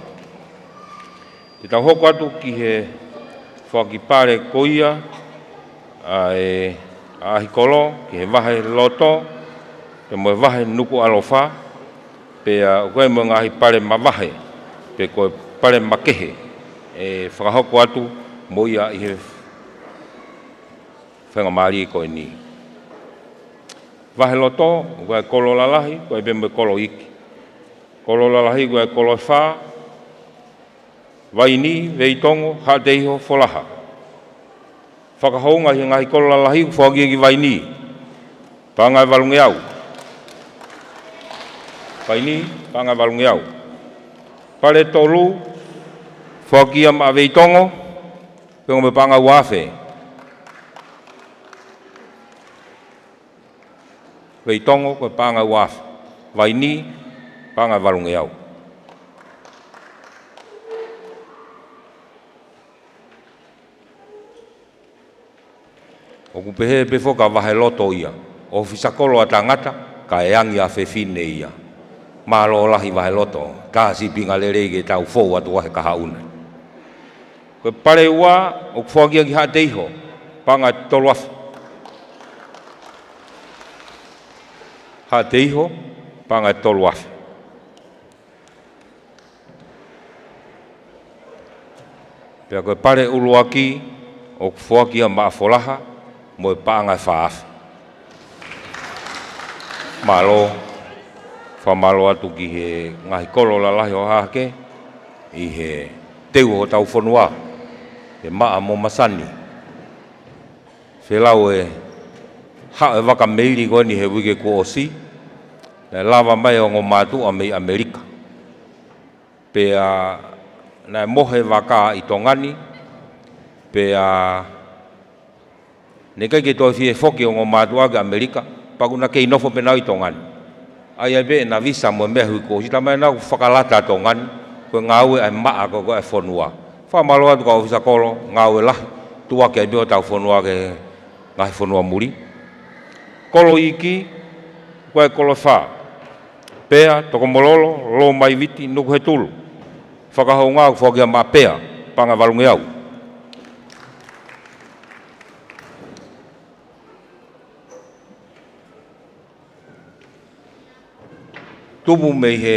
Te tau hoko atu ki he whakipare koia, a ahikolo, ki he wahe loto, te mo wahe nuku alofa, pe koe mo ngahi pare mawahe, pe koe pare makehe, e whakahoko atu mo ia i he whenga maari koe ni. Wahe loto, koe kolo lalahi, koe be mo kolo iki. Kolo lalahi, koe kolo wha, waini, veitongo, hateiho, folaha. Whakahounga hi ngahi kolo lalahi, whagia ki waini. Pangai walungi au. Waini, pangai walungi au. Pare tolu, whagia ma veitongo, pengo me pangai wafe. Veitongo, koe pangai wafe. Waini, pangai walungi au. O kupehe pefo ka wahe loto ia. O fisakolo a tangata, ka eangi a whewhine ia. Malo lahi wahe loto, ka si pinga lerege tau fou atu wahe kahauna. Koe pare ua, o kuwhagia ki hateiho, panga toluafu. Hateiho, panga toluafu. Pea koe pare uluaki, o kuwhagia maafolaha, mo panga faaf. Malo, whamalo atu ki he ngahi kolo lalahi o hake, i he teu o tau whanua, he maa mo masani. Whelau e hao e waka meiri koe ni he wike ko osi, na lava mai o ngō mātu a mei Amerika. Pea na mohe waka i tongani, pea ne kai ke toi fie foki o ngō mātua ke Amerika, pakuna kei nofo penau i tongani. Ai be na visa mo mea hui ko, sita mai nau whakalata tongani, koe ngāue ai maa ko koe whanua. Whamaloa tu ka ofisa kolo, ngāue lahi, tua ke beo tau whanua ke ngahi whanua muri. Kolo iki, koe kolo wha. Pea, toko mololo, lo mai viti, nuku he tulu. Whakahau ngāu whakia maa pea, panga walungi au. Tumu mei he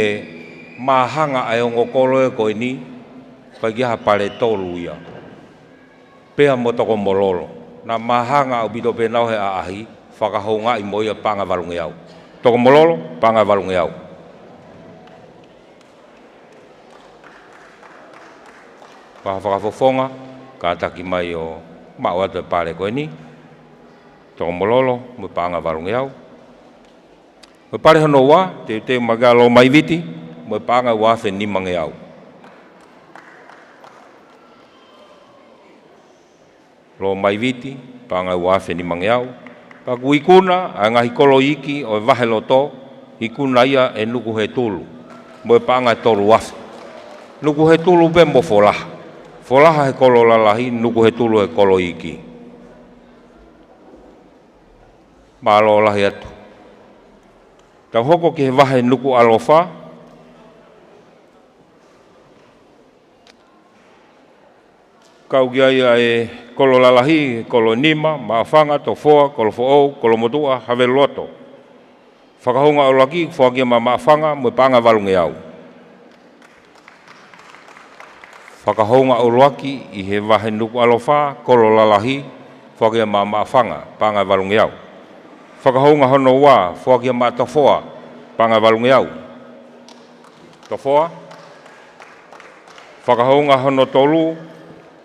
mahanga ai o ngokolo e koe ni, kai ki ha pare tolu ia. Pea mo toko mololo. Na mahanga au bito penau he aahi, whakahonga i moia panga walungi au. Toko mololo, panga walungi au. Whakafofonga, ka taki mai o mao atu e pare koe ni. Toko mololo, mo panga walungi au. Mo pare hono wā, te magalo mai viti, mo panga wā whe ni mange au. Lo mai viti, panga wā whe ni mange au. Paku ikuna, a ngahi kolo iki, o wahe loto, ikuna ia e nuku he tulu. Mo panga tolu wafe. Nuku he tulu pe mo folaha. Folaha he kolo lalahi, nuku he tulu he kolo iki. Malo lahi atu. Tau hoko ki he wahe nuku alofa. Kau kia ia e kolo lalahi, kolo nima, maafanga, tofoa, kolo fo'ou, kolo motua, have loto. Whakahonga o laki, whakia maafanga, mo panga walungi au. Whakahonga o laki, i he wahe nuku alofa, kolo lalahi, whakia maafanga, panga walungi au. Whakahonga hono wā, whakia mā tofoa, panga walungi au. Tofoa. Whakahonga hono tolu,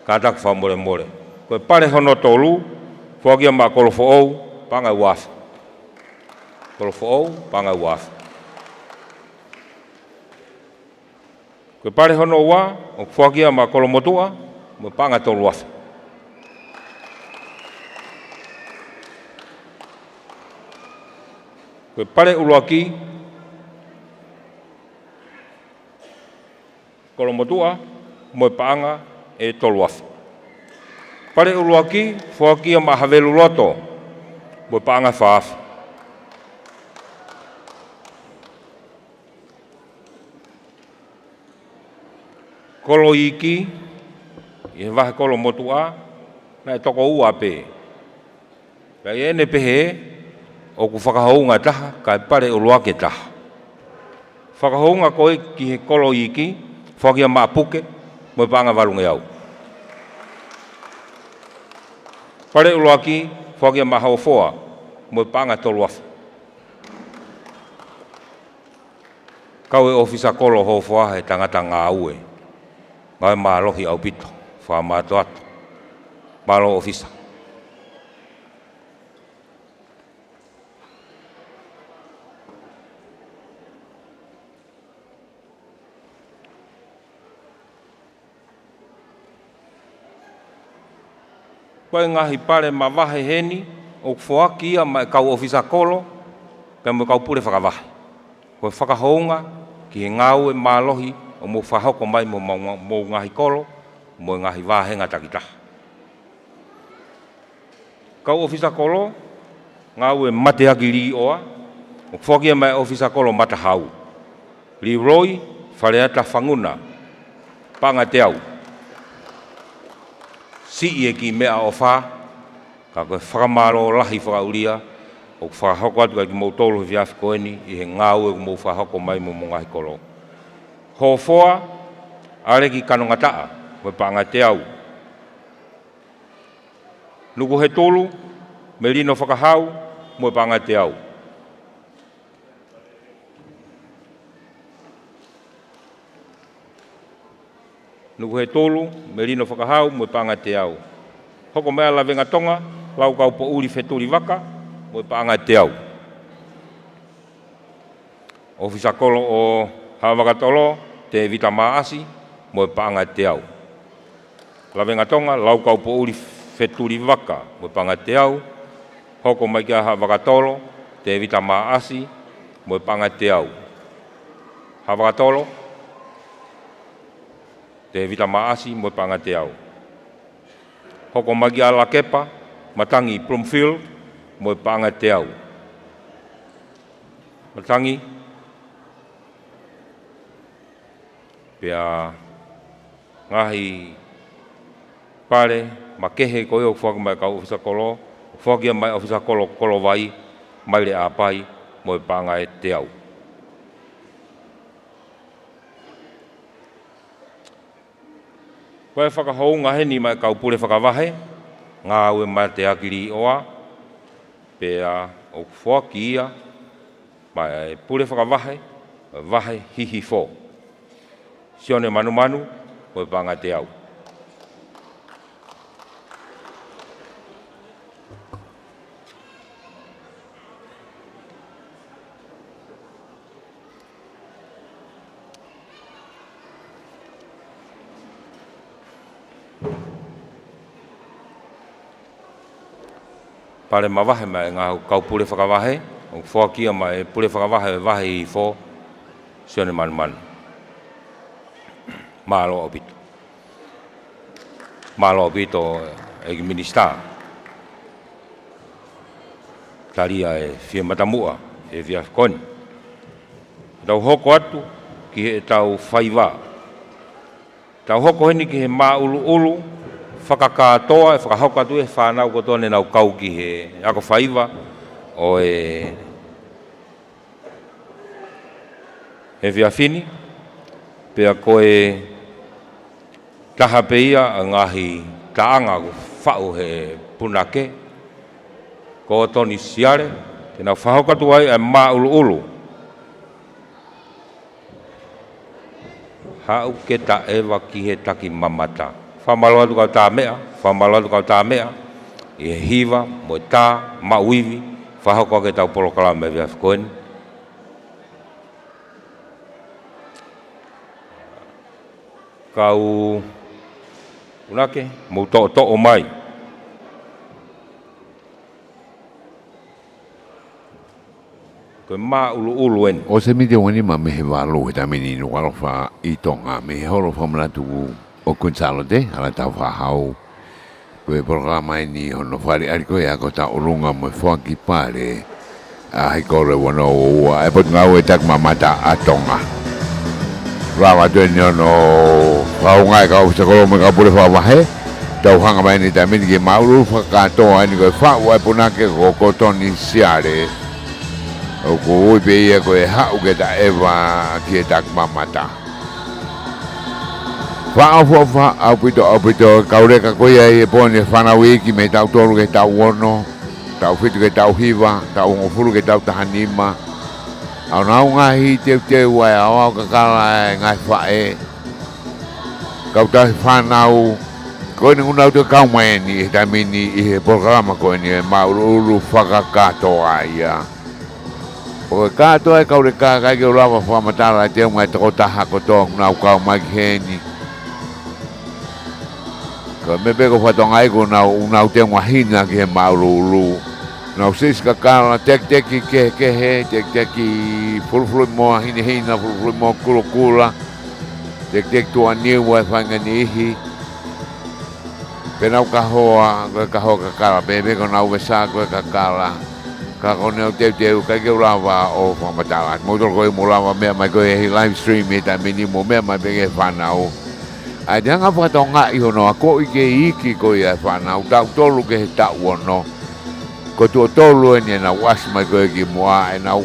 kātak whamore more. Koe pare hono tolu, whakia mā kolofo ou, panga wafa. Kolofo ou, panga wafa. Koe pare hono wā, o whakia mā kolomotua, mo panga tolu wafa. Koe pare uloaki, kolomotua, mo paanga e toluafi. Pare uluaki, fuaki a mahavelu loto, mo paanga faafi. Kolo iki, i vahe kolomotua, na e toko ua pe. Kai ene pehe, o ku whakahounga taha, kai pare uluake taha. Whakahounga koe ki he kolo iki, whakia maapuke, mo paanga valunga iau. Pare uluaki, whakia mahaofoa, mo paanga toluafu. Kau e ofisa kolo hofoa he tangata ngā ue. Ngai mālohi au pito, wha mātu atu. Mālo ofisa. Koe ngahi pare ma wahe heni, o kufuaki ia mai kau ofisa kolo, pe mo kau pure whakawahe. Koe whakahounga, ki he ngāue mālohi, o mo whahoko mai mo ngahi kolo, mo ngahi wāhenga takitaha. Kau ofisa kolo, ngāue mateaki li oa, o kufuaki ia mai ofisa kolo matahau. Li roi, whareata whanguna, panga te au. Si e ki mea o wha, ka koe whakamaro lahi whakauria, o whahoko atu ki mou tolu whiawhi koeni, i he ngāue mou whahoko mai mo ngahi kolo. Ho whoa, are ki kanongataa, me panga te au. Nuku he tolu, me lino whakahau, mo panga te au. Nuku he tolu, me lino whakahau, mo panga te au. Hoko mea la venga tonga, lau kau po uri wheturi waka, mo panga te au. Ofisa kolo o Hawakatolo, te vita maasi, mo panga te au. La venga tonga, lau kau po uri wheturi waka, mo panga te au. Hoko mai kia Hawakatolo, te vita maasi, mo panga te au. Hawakatolo, te vita maasi mo panga te au. Hoko magi ala kepa, matangi Plumfield, mo panga te au. Matangi, pia ngahi pare, makehe koe o whaka mai kau ofisa kolo, whakia mai ofisa kolo vai, mai le apai, mo panga te au. Koe whakahounga heni mai kau pure whakawahe, ngā ue mai te akiri oa, pēa o whaki ia, mai pure whakawahe, wahe hihi fō. Sione manu manu, koe panga te au. Pare mawahe mai ngā kau pure whakawahe, o whakia mai pure whakawahe wahe i fō, sione manu manu. Mālo o pito. Mālo o pito e ki minista. Taria e whia matamua, e whia koni. Tau hoko atu ki he tau whaiwa. Tau hoko heni ki he mā ulu ulu, whakakātoa e whakahoko atu e whanau ko tōne nau kau ki he ako whaiwa o e whia whini. Pea koe taha peia a ngahi taanga ko whau he punake. Ko toni siare, te nau whahoko atu ai e mā ulu ulu. Hau ke ta ewa ki he taki mamata. Whamalo atu kau tā mea, whamalo atu kau tā mea, i he hiva, mo e tā, mauivi, whahoko ke tau polokala me via whikoeni. Kau unake, mo to'o mai. Koe mā ulu eni. O se mite wani ma me he walo he tamini no walo fa I tonga me he holo fa mlatu o Gonzalo de ala tau fa hau. Koe programa ni hono fari ari koe ako ta urunga mo fuaki pare. A he kore wano ua e pot ngau e tak mamata a tonga. Rawa tue ni ono whaunga e kau sa kolo me kau pure whawahe. Tau hanga mai ni tamini ke mauru whakatoa ni koe whau e punake ko kotoni siare. O ko ui pe ia koe hau ke ta ewa ki e tak mamata. Wha au pito kaureka koe ai e pone whanau iki me tau toru ke tau wono, tau whitu ke tau hiwa, tau ngofuru ke tau tahanima. Au nau ngahi teu ai au kakala e ngai whae. Kau tahi whanau, koe ni unau te kau mai ni e tamini I he programa koe ni e mauru whakakatoa ia. O katoa e kaureka kai ke urawa whamatara te unga e tako taha kotoa nau kau mai heni. Ka me peko whatonga eko nau te wahina ki he maururu. Nau siska kala tek ke he, tek fulfului moa hina, fulfului moa kula. Tek tua niwa e whanga ni ihi. Pe nau kahoa ka kala, pe peko nau wesa koe ka kala. Ka kone o teu kai ke urawa o whamatala. Motor koe mo rawa mea mai koe he live stream e ta minimo mea mai peke whanau. Ai te anga whakatonga I hono a ko I ke iki ko I whanau tau tolu ke he tau ono. Ko tuo tolu e ni na was mai koe ki mua e nau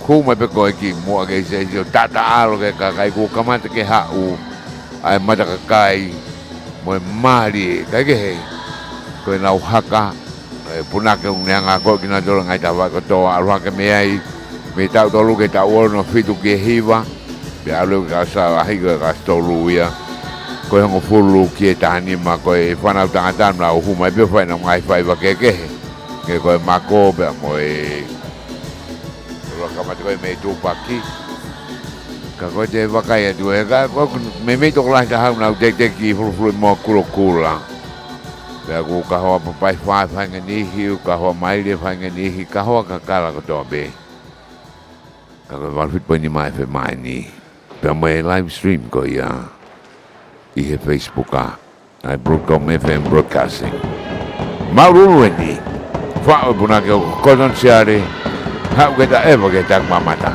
ku mai pe koe ki mua ke se o tata alo ke kakai ku kamata ke hau. Ai mata kakai mo e mari kai ke he. Koe nau haka punake unneanga ko ki na tolo ngai tawa ko toa aluha ke me ai. Me tau tolu ke tau ono fitu ke hiwa. Pe alu ka sa ahi koe ka tolu ia. Koe hongo fulu ki e tahanima koe whanau tangatan na uhu mai pio whaina ngai whaiwa kekehe. Ke koe mako bea mo e kamati koe me tupaki. Ka koe te wakai atu e ka koe me me toko lahi tahau nau teki fulu mo kula. Bea ku ka hoa papai whainga nihi, ka hoa maile whainga nihi, ka hoa kakala kotoa be. Ka koe walfit po ni mai whe mai ni. Bea mo e live stream koe ia. I he Facebook ai Broadcom FM Broadcasting. Maururu ni. Whao puna ke o koton siare. Hau ke ta ewa ke tak mamata.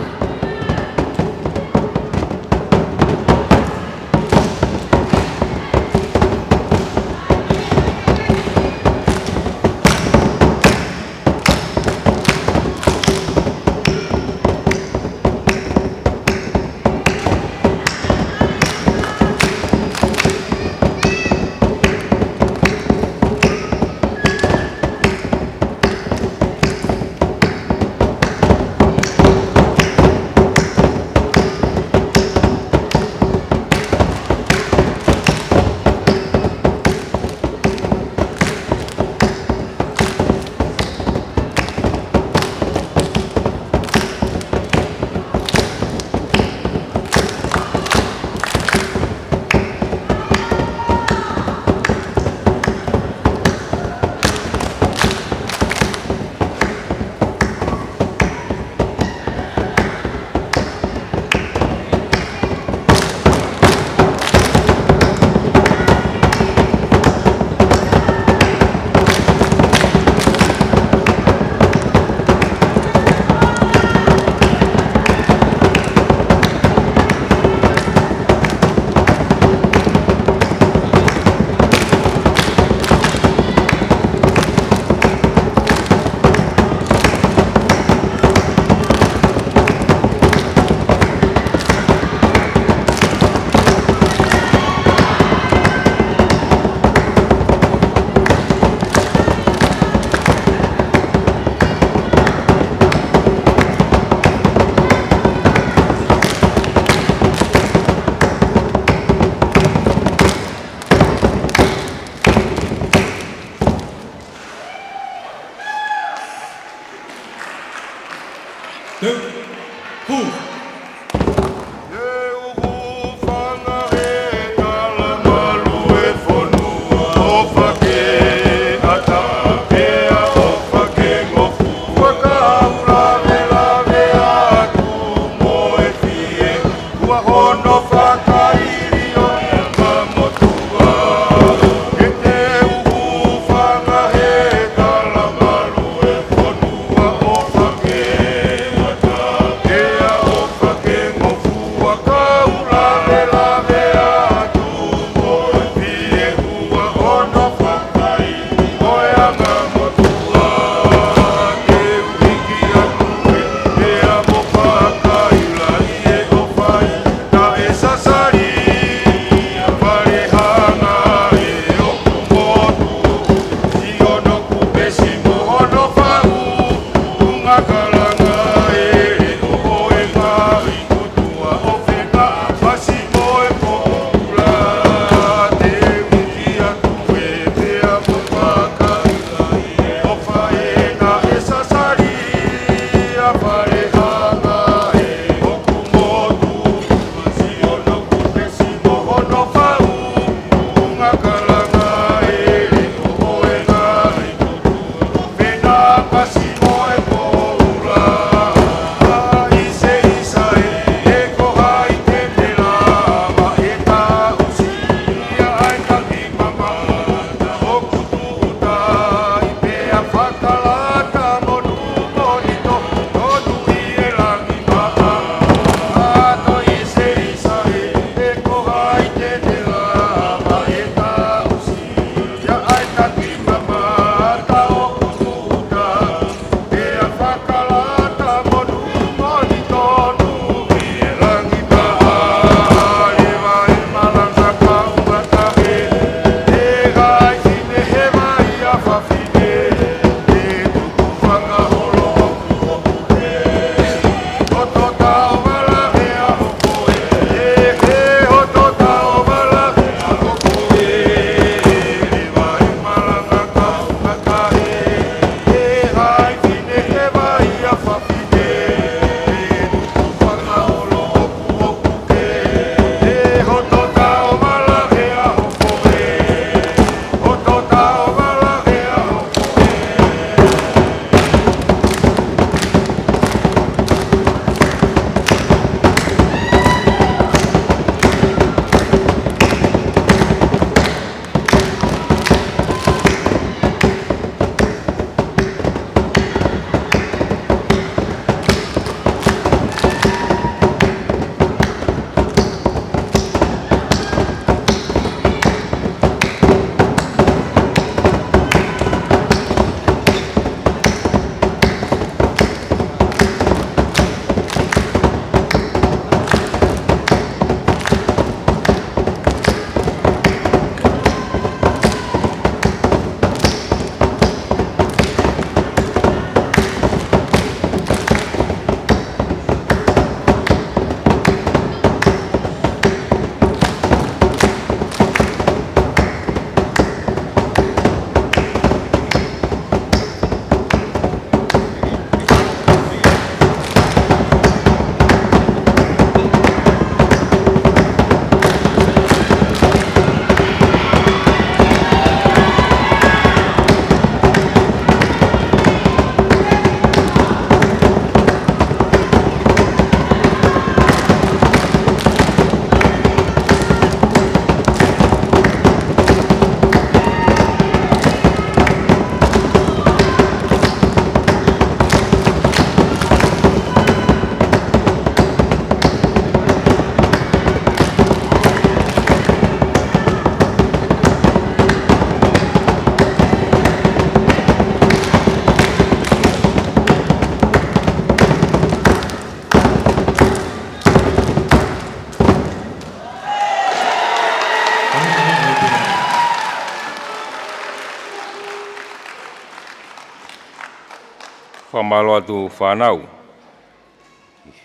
Whamalo atu whanau.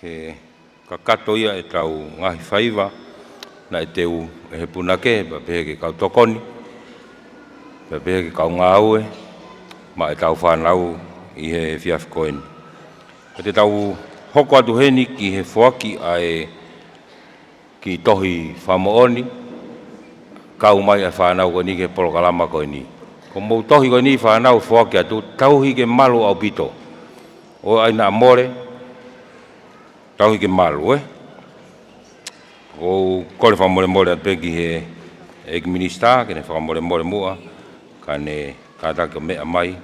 He kakato ia e tau ngahi whaiva, na e teu e he punake, pa pehe ke kau tokoni, pa pehe ke kau ngāue, ma e tau whanau i he fiafkoeni. Pa te tau hoko atu heni ki he whaki ai ki tohi whamooni, kau mai a whanau ko ni ke polokalama ko ni. Ko mou tohi ko ni whanau whaki atu, tauhi ke malu au pito. O aina amore, tauhi ke malu, O kore whamore atu ki he ek minista, ke ne whamore mua, ka ne kātaka mea mai.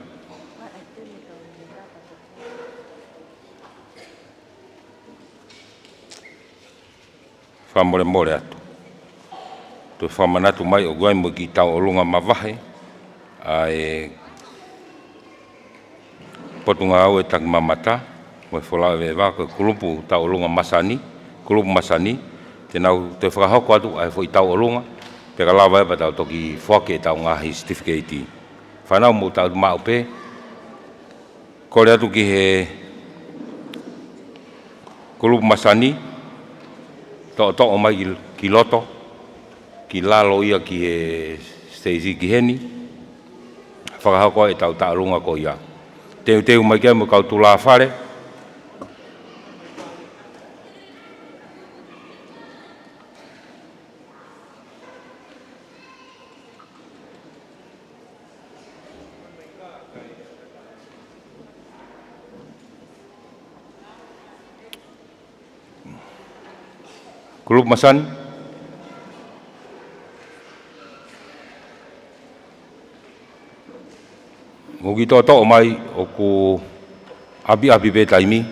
Whamore atu. Tu whamanatu mai o guai mo ki tau o lunga mawahe, a e potunga au e tak mamata, mo e wholau e wako kulupu tau o lunga masani, te nau te whakahoko atu a e fo i tau o lunga, te ka lawa e pa tau toki whake e tau ngahi certificate. Whanau mo tau mao pe, kore atu ki he kulupu masani, to mai ki loto, ki lalo ia ki he Stacey ki heni, whakahoko e tau taarunga ko ia. Teu mai kia mo kau tula whare, Kulup masan, mugi to mai o ku abi be taimi.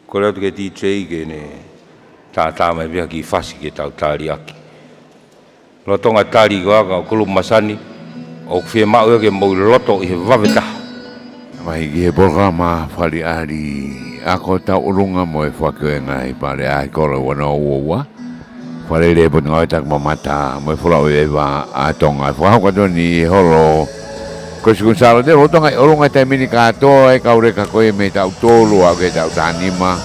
Kore atu ke DJ ke ne tā mai bea ki whasi ke tau tāri aki. Lotonga tāri ko aka o kulup masani, o kwhia mau ke mou loto i he waweta. Mai ki he programa whali ari ako tau urunga mo e whakuenga i pare ai kore wana uoua. Whale le pot ngoi tak mamata mo e whulau e wa a tonga. Whahauka toni holo ko si kunsalo te rotonga urunga te mini katoa e kaure ka koe me tau tolu au ke tau tanima.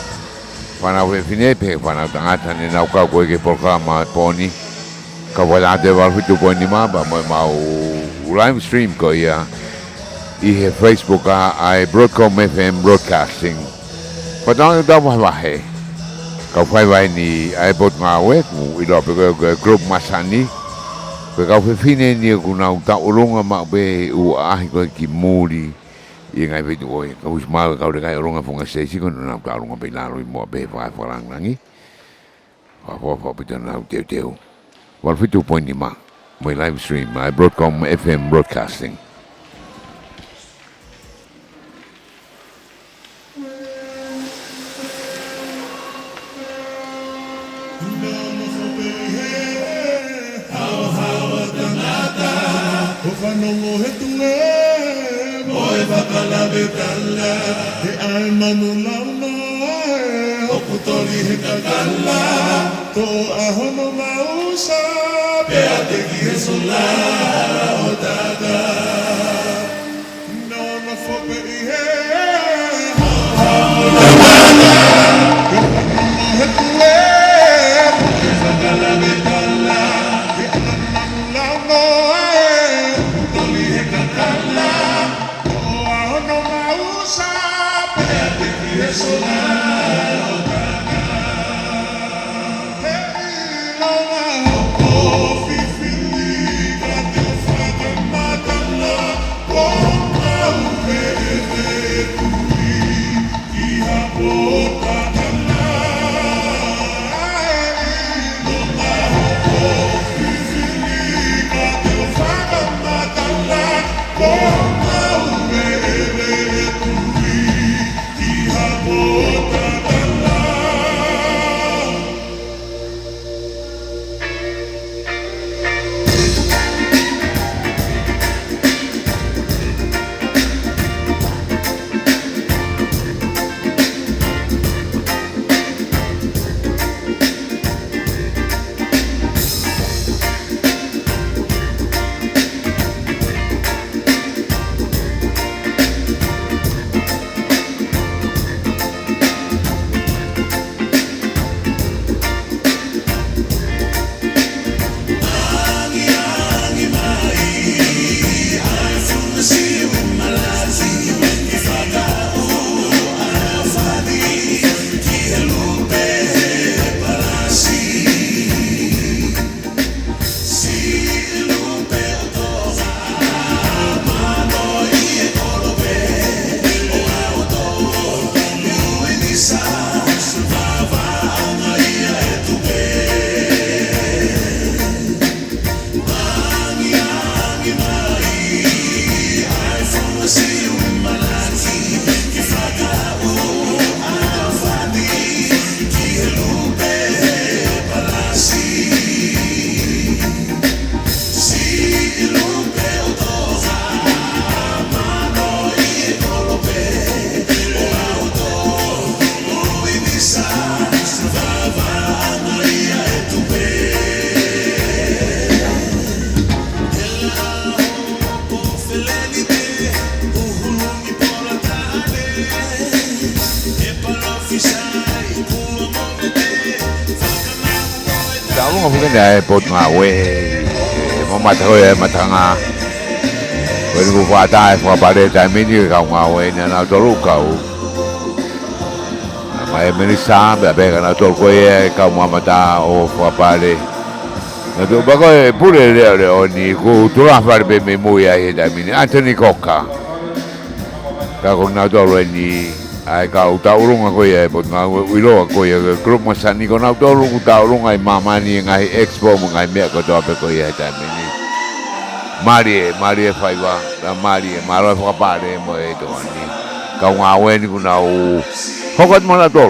Whanau he whinepe, whanau tangata ne nau kau koe ke programa poni. Ka wala te walhutu koe ni maba mo e mau live stream ko ia i he Facebook a ai Broadcom FM Broadcasting. Whanau tau wahe. Kau whai ni ai pot ngā weku i lope koe group masani. Koe kau whiwhine ni ku nau tau urunga mau be u ahi koe ki muri i ngai vitu koe. Kau usmau kau rekai urunga funga Stacey koe nau tau urunga pe lalo i mua be wharangangi. Whapo pita nau teu. Wal fitu point ni ma, my live stream, my Broadcom FM Broadcasting. lunga fuke dai pot nga we mata ko matanga we ngu fata fa pare ta mini ka nga we na to lu ka u mai mini sa be na to ko ye ka mata o fa pare na to ba ko pure le oni ku tu la fare be me muia e da mini Anthony Coca ka ko na to ni ai ka utaurunga ko ye pot nga wilo ko ye grup masani ko na utaurunga utaurunga ai mama ni ngai expo mo ngai me ko to pe ko ye ta mini Marie faiwa da Marie maro fa pare mo e to ni ka nga we ni ko na u hokot mo na to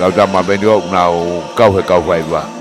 ka ta ma ben yo na u ka faiwa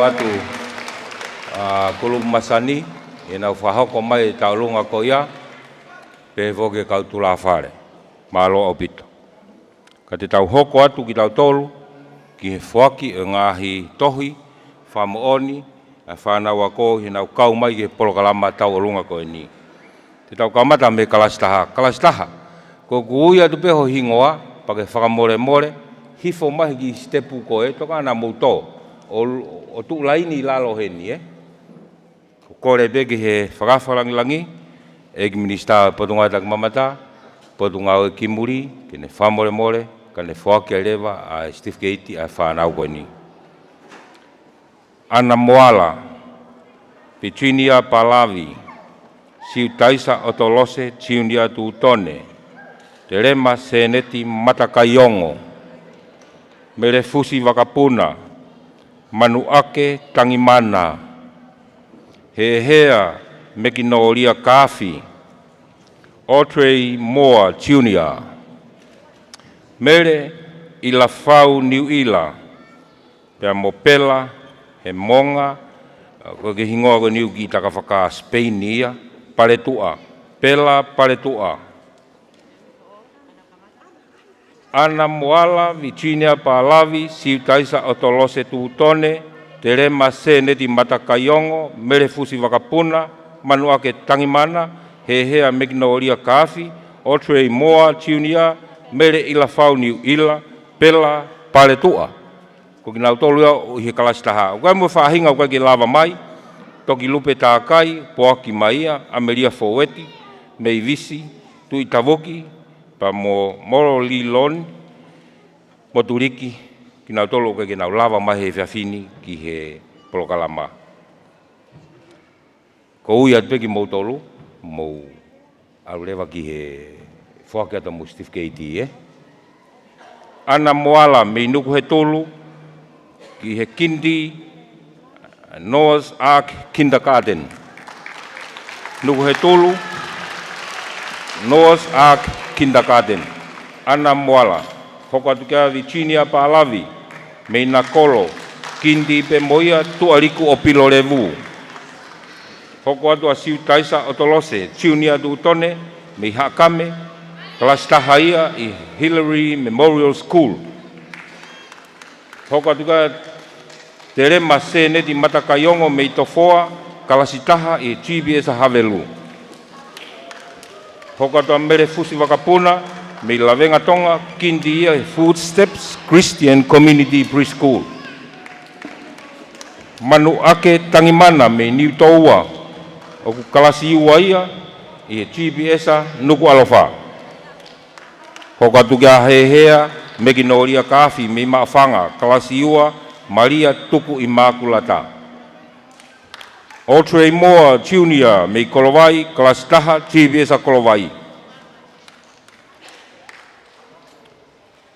atu kulum masani ina fahoko mai taulunga ko ia pe voge kau tula fare malo obito kati tau hoko atu ki tau tolu ki fuaki ngahi tohi famooni afana wako hina kau mai ke polo kalama tau olunga ko ini te tau kamata me kalastaha ko guia tu pe ho hingoa pake whakamore hifo mai ki stepu ko e toka na muto o tu laini lalo heni kore bege he whakafarangi langi e ki minista potunga tak mamata potunga o kimuri kene whamore kane whake lewa a Steve Keiti a whanau koe ni Ana Moala Pichinia Palavi Siu Taisa Otolose Chiunia Tutone Terema Seneti Matakayongo Mere Fusi Wakapuna Manuake Tangimana Hehea Mekinolia Kafi Audrey Moa Junior Mere Ilafau New Ila Pea Mopela He monga ko ke hingoa ko niu ki taka whaka Spain ia paretua pela paretua Ana Moala Virginia Palavi Siu Taisa Otolose Tutone Terema Seneti Matakayongo Mere Fusi Wakapuna Manuake Tangimana Hehea Megnolia Kafi Audrey Moa Junior Mere Ilafau New Ila pela paretua ko ki nau tolu o he kalastaha. O kai mo whahinga o kai ki lava mai, toki lupe tākai, poaki maia, Amelia Foweti, mei visi, tui tavoki, pa mo moro li lon, mo turiki, ki nau tolu o kai ki nau lava mai he whiawhini ki he polokalama. Ko ui atu peki mou tolu, mou arulewa ki he whake ata mo Steve Keiti, Ana Moala mei nuku he tolu, ki he kindi Noah's Ark Kindergarten. Nuku he tolu Noah's Ark Kindergarten. Ana Moala, hoko atu kia Virginia Palavi, mei nakolo, kindi pe moia tuariku o pilo levu. Hoko atu a Siu Taisa Otolose, Junior Tutone, mei hakame, kalastaha ia i Hillary Memorial School. Hoko atu kia Terema Seneti Matakayongo mei tofoa kalasitaha i GBS Havelu. Hoko atu a Mere Fusi Wakapuna mei lavenga tonga kindi ia Footsteps Christian Community Preschool. Manuake Tangimana mei Niu Toua o ku kalasi iua ia i GBS Nuku Alofa. Hoko atu kia hehea Meginolia Kafi mei maafanga kalasi iua Maria Tuku Immaculata. Audrey Moore Junior, me Kolowai, kelas taha, Chibiesa Kolowai.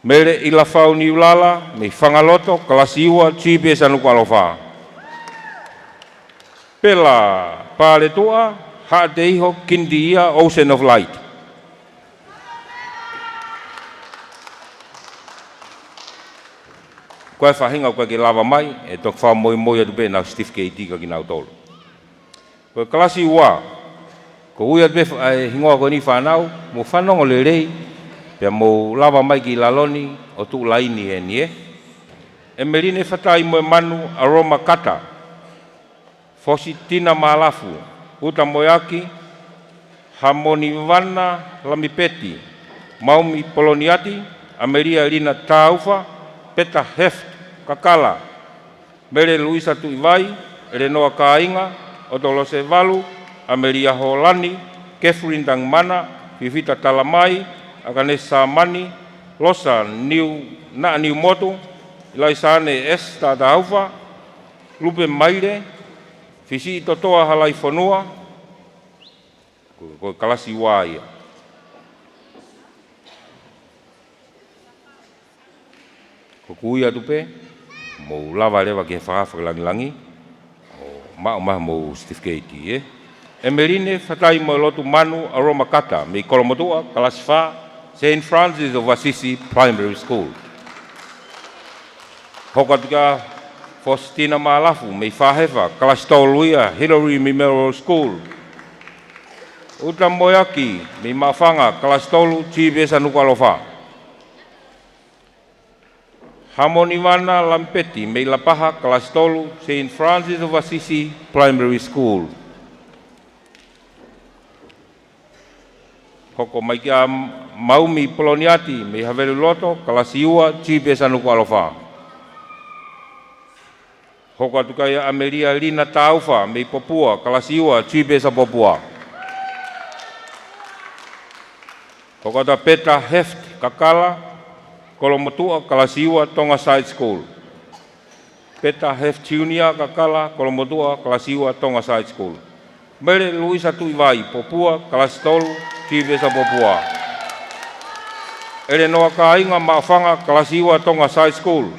Mere Ilafau Niulala, me Whangaloto, kelas iwa, Chibiesa Nukualofa. Pela, Paletua, Haadeiho, Kindia, Ocean of Light. Koe whahinga koe ki lava mai, e tok wha moi moi atu pe nau Steve K.T. ka ki nau tolu. Koe kalasi ua, ko ui atu pe hingoa koe ni whanau, mo whanongo le rei, pia mo lava mai ki laloni, o tu laini e nie. E merine whatai moe manu aroma kata, fosi tina malafu, uta moeaki, hamoni wana lamipeti, maumi poloniati, ameria lina taufa, peta heft, kakala, mere Luisa tu iwai, Renoa Kainga, Odolose Valu, Ameria Holani, Catherine Dangmana, Vivita Talamai, Aganesa Mani, Losa Niu Moto, Ilaisane Esta Daufa, Lupe Maire, Fisi Totoa Halai Fonua, Kalasi Waia. Kuia tupe, mo lava lewa ke whaafa langi, o mao mo Steve K.T. Emeline whatai mo lotu manu aroma kata, me Kolomotua, Kalasifa, St. Francis of Assisi Primary School. Hokatuka Faustina Malafu, me whahewa, Kalastoluia, Hillary Memorial School. Uta Moyaki, me Mawhanga, Kalastolu, Chibiesa Nukualofa. Hamoniwana Lampeti, me Lapaha, Kalastolu, St. Francis of Assisi Primary School. Hoko Maikia Maumi Poloniati, me Havelu Loto, Kalasiua, Chibiesa Nukualofa. Hoko Atukaya Ameria Lina Taufa, me Popua, Kalasiua, Chibiesa Popua. Hoko Ata Peta Heft, Kakala, Kolomotua, Kalasiua, Tonga Side School. Peta Heft Junior, Kakala, Kolomotua, Kalasiua, Tonga Side School. Mere Luisa Tuivai, Popua, Kalastolu, Chibiesa Popua. Renoa Kainga, Mawhanga, Kalasiua, Tonga Side School.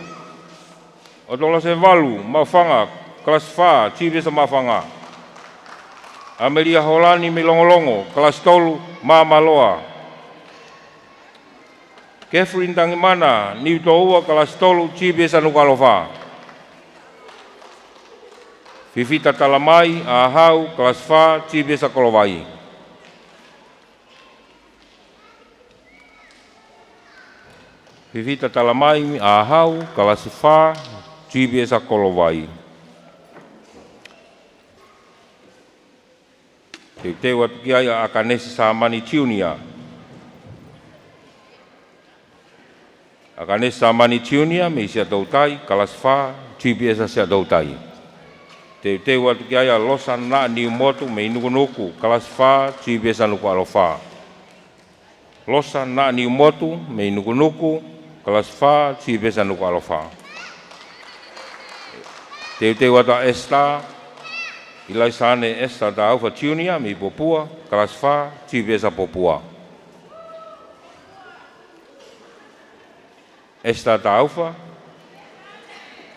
Odolose Valu, Mawhanga, Kalasifa, Chibiesa Mawhanga. Ameria Holani, Milongolongo, Kalastolu, Mamaloa. Catherine Tangimana, Niutoua, Kalastolu, Chibiesa Nukualofa. Vivita Talamai, Ahau, Kalasifa, Chibiesa Kolowai. Vivita Talamai, Ahau, Kalasifa, Chibiesa Kolowai. Te watukiai Akanesi Samani Junior. Akanesi Samani Junior, me sia doutai, Kalasifa, Chibiesa sia doutai. Te watukiai Losa na Niu Motu, me Nukunuku, Kalasifa, Chibiesa Nukualofa. Losa na Niu Motu, me Nukunuku, Kalasifa, Chibiesa Nukualofa. Te wata Esta, Ilaisane Esta Daufa Junior, me Popua, Kalasifa, Chibiesa Popua. Esta Daufa,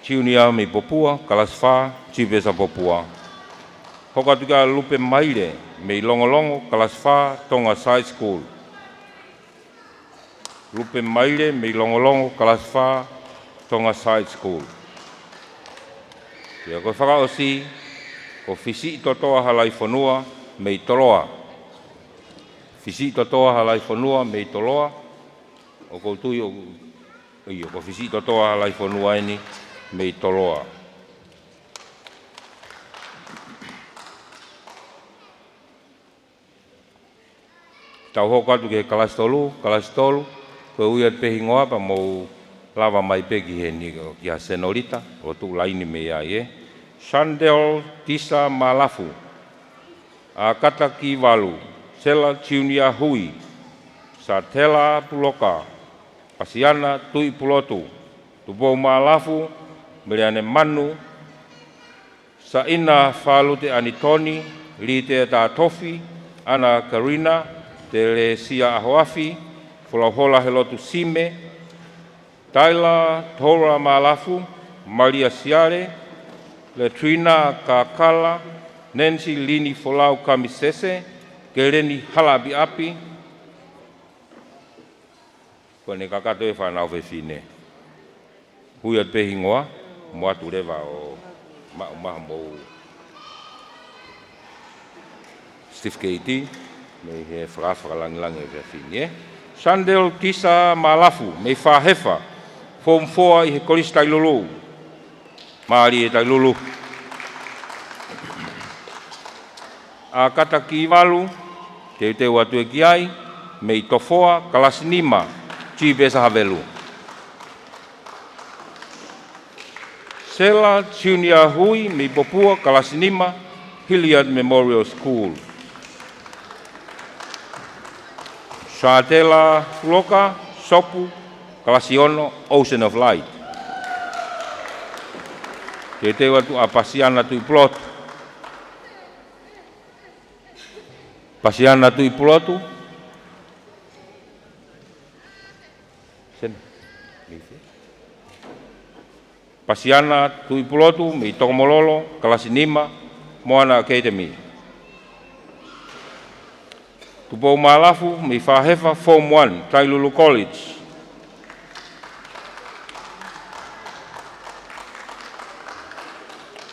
Junior, me Popua, Kalasifa, Chibiesa Popua. Hokatuka Lupe Maire, me Longolongo, Kalasifa, Tonga Side School. Lupe Maire, me Longolongo, Kalasifa, Tonga Side School. Ia koe whakaosi, ko Fisi Totoa Halai Fonua, me Toloa. Fisi Totoa Halai Fonua, me Toloa. O koutui o ko Fisi Totoa Halai Fonua eni, me Toloa. Tau hokatu ke Kalastolu, koe uiat pehingoa pa mau lava mai pegi he ni ki a Senorita, o tu laini me ia Shandel Tisa Malafu, a Kataki Valu, Sela Junior Hui, Satela Puloka, Pasiana Tui Pulotu, Tubo Malafu, Meleane manu, sa ina whalute ani Tony, li te tā tofi, ana Karina, te le sia ahoafi, whalahola he lotu sime, Taila Tora Malafu, Maria Siare, Letrina Kakala, Nancy Lini Folau Kamisese, Gereni Halabi Api, kone kakato e whanau whewhine. Hui at pehingoa, moatu rewa o maha mou Steve Keiti, me he whakawhakalangilangi e whewhine. Sandel Tisa Malafu, me whahefa, Form 4 i he kolis tailulu. Maari e tailulu. A kata ki walu, te watu e ki ai, me i tofoa kalasinima, chi besa havelu. Sela Junior Hui, me popua kalasinima, Hilliard Memorial School. Saatela Loka, Sopu, Kalasiono, Ocean of Light. Te watu a pasiana tu i plotu. Pasiana tu i plotu. Pasiana tu i plotu, me i Tokomololo, Kalasinima, Moana Academy. Tupou Malafu, me i Whahefa, Form 1, Tailulu College.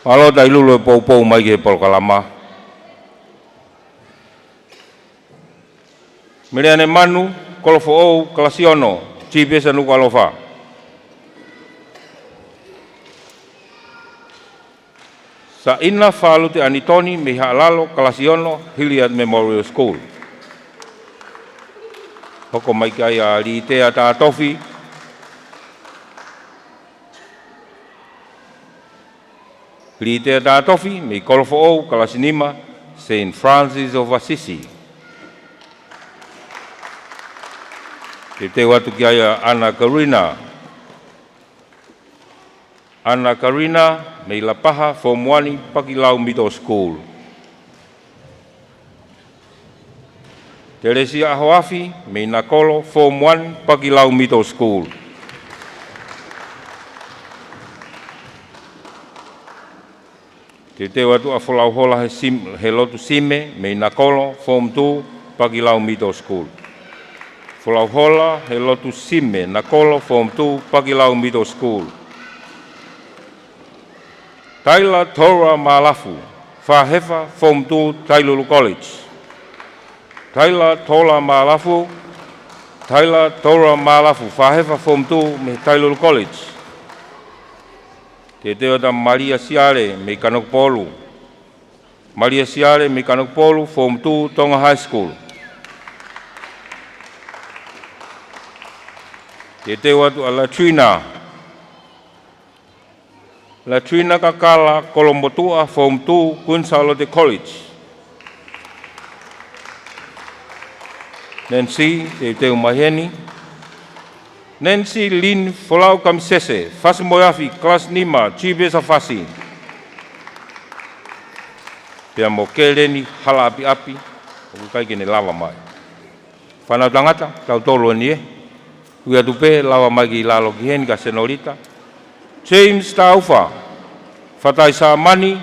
Malo Tailulu e pou mai ke Polokalama. Meleane manu, kolofo ou, Kalasiono, Chipesa nuku alofa. Sa ina whalute anitoni me haalalo Kalasiono Hilliard Memorial School. Hoko mai kai a li te a tā tofi. Li te a tā tofi me kolofo ou Kalasinima St. Francis of Assisi. Te watu ki ai a Ana Karina. Ana Karina me la paha Form 1 Pakilau Middle School. Teresia Ahoafi me Nakolo Form 1 Pakilau Middle School. Te watu a whalauhola he lotu sime me Nakolo Form 2 Pakilau Middle School. Whalauhola he lotu sime Nakolo Form 2 Pakilau Middle School. Taila Tora Malafu, Whahefa Form 2 Tailulu College. Taila Tora Malafu, Whahefa Form 2 me Tailulu College. Te teota Maria Siare me Kanokpolu. Maria Siare me Kanokpolu Form 2 Tonga High School. Te teota Latrina. Latrina Kakala Kolombotua Form 2 Kunsalote College. Nancy Teu Maheni. Nancy Lin Folau Kamisese Fasimoyafi Class Nima Chibesa Fasi. Pea mo keleni hala api api. Ukai kene lava mai. Whanau tangata tau tolo ni e. Ua tupe lava mai ki lalo ki hen ka senorita. James Taufa, Fatai Saamani,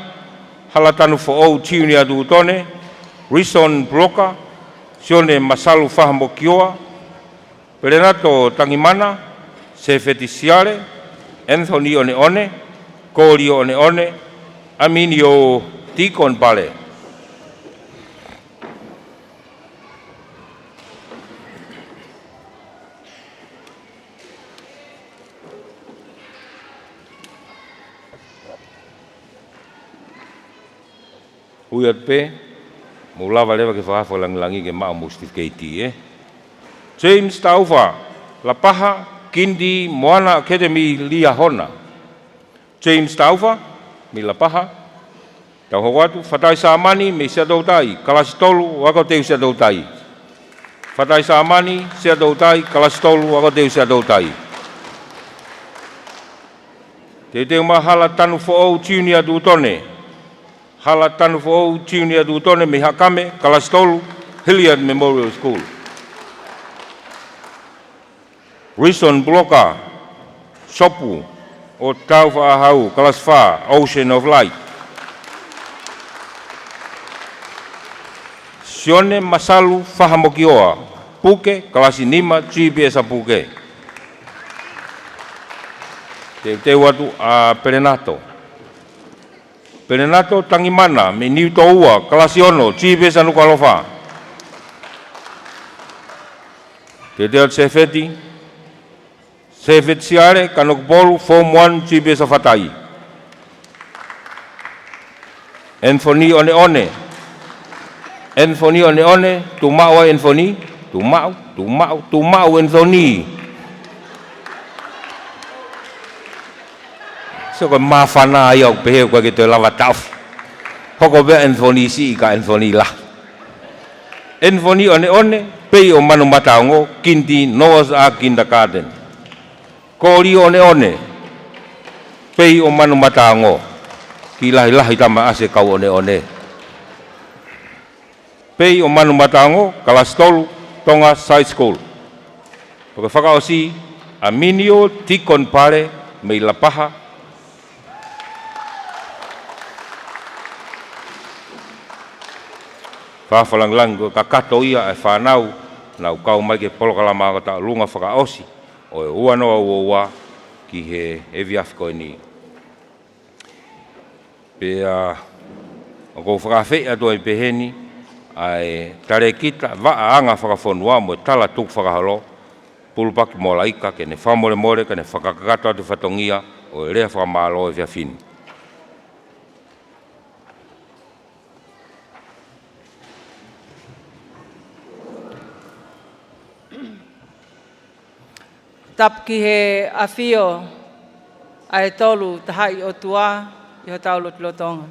Halatanu Fo'ou Tiuni Adu Utone, Rison Bloka, Sione Masalu Fahamo Kioa, Perenato Tangimana, Sefeti Siare, Anthony One One, Kori One One, Aminio Tikon Pale. Uyat pe, mulawa lewa ke whaafa langi ke maa mo Steve Keiti, James Taufa, Lapaha, Kindi, Moana Academy, Liahona. James Taufa, mi Lapaha, Tauhawatu, Fatai Saamani, me Seadoutai, Kalasitolu, Wakoteu Seadoutai. Fatai Saamani, Seadoutai, Kalasitolu, Wakoteu Seadoutai. Te te mahala tanu fo o junior du tone. Hala tanu fo o junior du tone me hakame Kalastolu Hilliard Memorial School. Rison Bloka Sopu o tau whaahau Kalasfa Ocean of Light. Sione Masalu Fahamokioa Puke Kalasi Nima GPS a Puke. Te watu a Perenato. Perenato Tangimana me Niu Toua Kalasi Ono GPS a Nukalofa. Te Sefeti Sefet Siare Kanokbolu Form 1 GPS a Fatai. Enfoni One One. Enfoni One One Tumau Enfoni Tumau Enfoni. So ko mafana yo pehe ko ke te lava taf. Hoko be Enfoni si ka Enfoni la. Enfoni One pei o manu mataongo kinti Noah's Ark Kindergarten. Kori One pei o manu mataongo ki lahi tama ase kau One. Pei o manu mataongo Kalastolu Tonga Side School. Pake whakaosi Aminio Tikon Pare mei lapaha. Whawhalanglang ko kakato ia e whanau na ukau mai ke polokalama ko ta lunga whakaosi o e uanoa uoa ki he eviafiko ni. Pea o kou whakawhea to e peheni ai tare kita anga whakafonua mo tala tuk whakahalo pulpaki mo laika ke ne whamore ke ne whakakakato atu whatongia o e rea whakamalo e viafini. Tapki he awhio ai tolu tahai o tua i ho tau lotonga.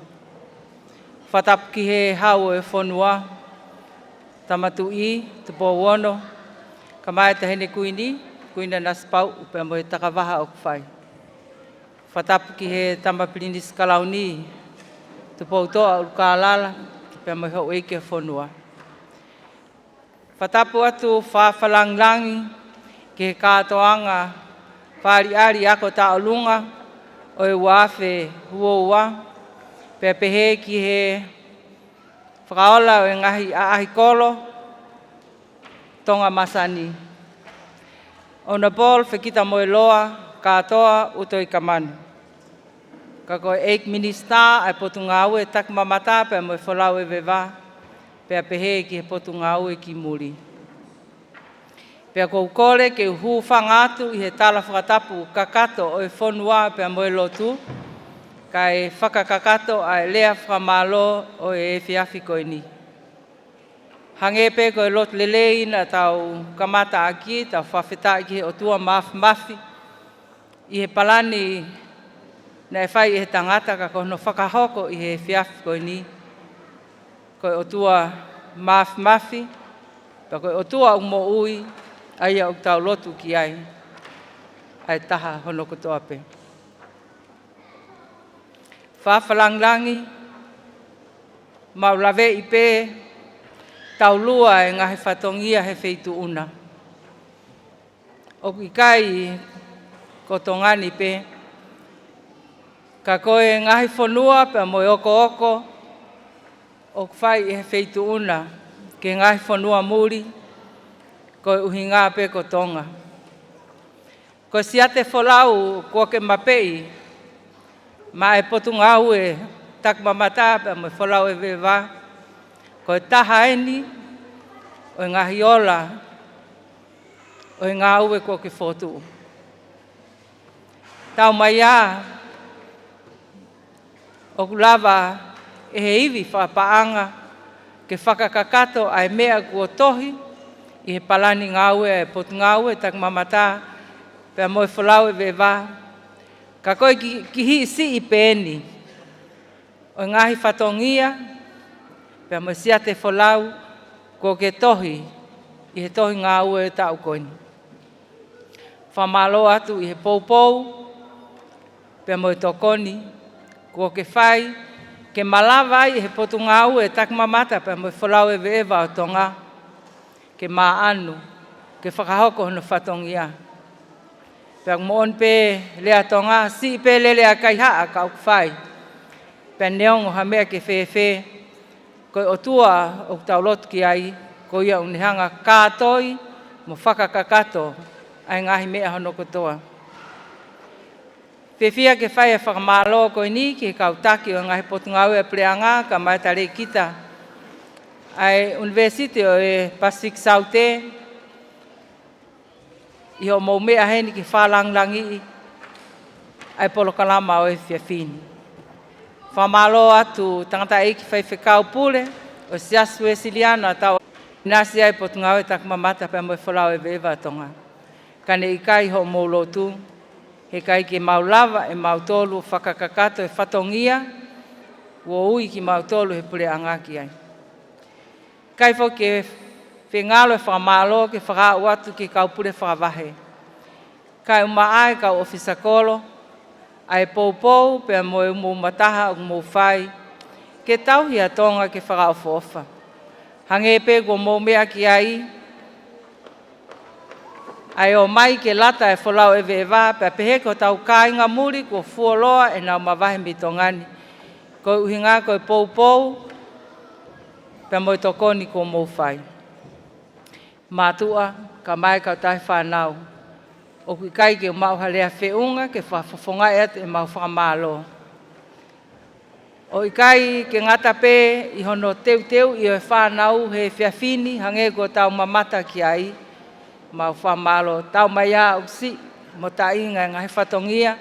Whatapki he hau e whonua, tamatu i, te pōwono, ka mai te hene kuina naspau upe mo he takawaha o kuwhai. Whatapki he tamaprinis kalauni, te pōtoa urukalala, upe mo he oike whonua. Whatapu atu whawhalanglangi, ke katoanga whari ako taolunga o e wafe huoua pe pehe ki he whakaola o e ngahi ahikolo tonga masani. O na bol whekita moe loa katoa uto i kamanu. Ka koe eik minista ai potungau e tak mamata pe moe wholau e vewa pe pehe ki he potungau e ki muri. Pea kou kore ke uhu whangatu i he tala whakatapu kakato o e whonua pea moe lotu, ka e whakakakato a e lea whamalo o e whiawhi koe ni. Hange pe koe lot lelei na tau kamata aki, tau whawheta ki he o tua mafi, i he palani na e whai i he tangata ka kono whakahoko i he whiawhi koe ni, koe o tua mafi, pea koe o tua umo ui, ai au tau lotu ki ai taha hono kotoa pe. Whawhalanglangi, maulawe i pe, tau lua e ngahe whatongia he wheitu una. O ki kai kotongani pe, ka koe ngahe whonua pe moe oko, o kwhai e he wheitu una, ke ngahe whonua muri, koe uhinga pe ko tonga. Ko siate wholau ko ke mapei, ma e potunga ue tak mamata pe me wholau e vewa, ko taha eni, o ngā hiola, o ngā ue ko ke whotu. Tau mai a, o kulava e he iwi whapaanga, ke whakakakato ai mea kua tohi, i he palani ngaue e potu ngaue tak mamata pea moe wholau e vewa. Ka koe ki hi si i pēni. O ngahi whatongia pea moe siate wholau ko ke tohi i he tohi ngaue e tau koini. Whamalo atu i he poupou pe mo tokoni ko ke fai ke malawa I he potungau e tak mamata pe mo folau e veva o tonga ke maanu ke whakahoko no whatongia. Pe mo on pe lea tonga si pe lele a kai haa ka ukwhai. Pe neongo ha mea ke whewhe ko o tua o taulot ki ai ko ia unihanga kātoi mo whakakakato ai ngahi mea hono kotoa. Pewhia ke whai e whakamalo ko ni ki kautaki o ngahi potungau e preanga ka mai tare kita. Ai University o e Pacific Saute I o mau mea heni ki whalanglangi ai polokalama o e whiawhini. Whamalo atu tangata e ki whaiwhekau pule o siasu e siliana tau nasi ai potungau e takumamata pe mo e whalau e vewa tonga. Kane I kai ho maulotu he kai ki maulava e mautolu whakakakato e whatongia ua ui ki mautolu he pule angaki ai. Kai fo ke whengalo e whamalo ke whakau atu ki kau pule whakawahe. Kai umaai kau ofisa kolo ai poupou pe mo e mo mataha o mo whai ke tau hia tonga ke whakau fofa. Hange pe ko mo mea ki ai ai o mai ke lata e wholau e vewa pe pehe ko tau kāinga muri ko fuoloa e nau mawahe mitongani. Ko uhinga ko e poupou pe mo tokoni ko mo whai. Mātua ka mai kau tai whanau. O kui kai ke mau halea whiunga ke whafonga e atu e mau whakamalo. O ikai ke ngata pe I hono teu I o whanau he whiawhini hange ko tau mamata ki ai. Mau whamalo tau mai a uksi mo ta inga ngahi whatongia.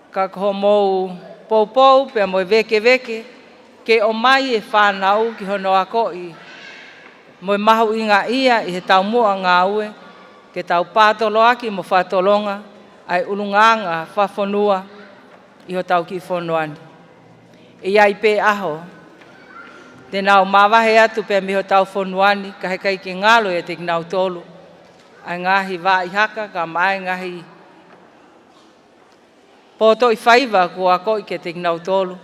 Ka koho mou poupou pe mo veke ke o mai e whanau ki hono ako I. Mo mahu inga ia I he tau mua ngā ue. Ke tau pātolo aki mo whatolonga ai ulunganga whafonua I ho tau ki whonoani. I ai pe aho. Te nau mawahe atu pe mi ho tau whonoani ka hekai ki ngalo e te nau tolu. Ai ngahi wā I haka ka mai ngahi poto I whaiva ko ako I ke te nau tolu.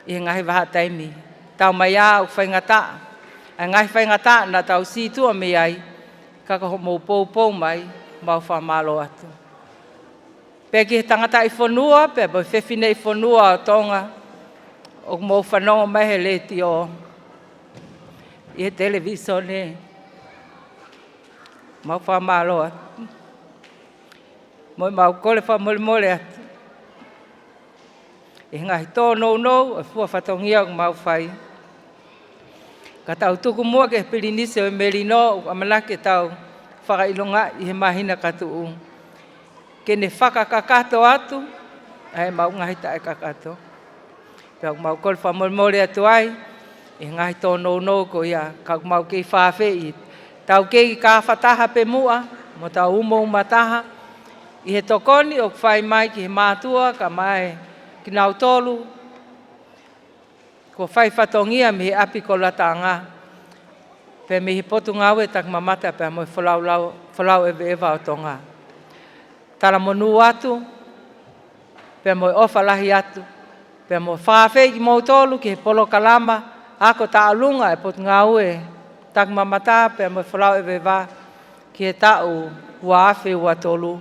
I he ngahi waha taimi. Tau mai a u whaingata. Ai ngahi whaingata na tau situa me ai. Kaka ho mou poupou mai, mau whamalo atu. Pea ki he tangata I whanua, pea boi whewhine I whanua o tonga, o mou whanonga mai he leti o I he televisione. Mau whamalo atu. Moi mau kole whamole atu. E ngahi tō nou, e fua whatongia o mau whai. Ka tau tuku mua ke pirinise o merino o amanake tau whakailonga I he mahina katu'u. Ke ne whakakakato atu, ai mau ngahi tae kakato. Pea mau kol whamormore atu ai, e ngahi tō nou ko ia, ka mau kei whawhi. Tau kei ka whataha pe mua, mo tau umo mataha. I he tokoni o whai mai ki he mātua, ka mai ki nau tolu, ko whai whatongia me he api ko latanga. Pe me he potu ngau e tak mamata pe mo whalau e vewa o tonga. Tala monu atu, pe mo ofa lahi atu, pe mo whawhi ki mo tolu ki he polo kalama, ako ta alunga e potu ngau e tak mamata pe mo whalau e vewa ki he tau ua awhi ua tolu,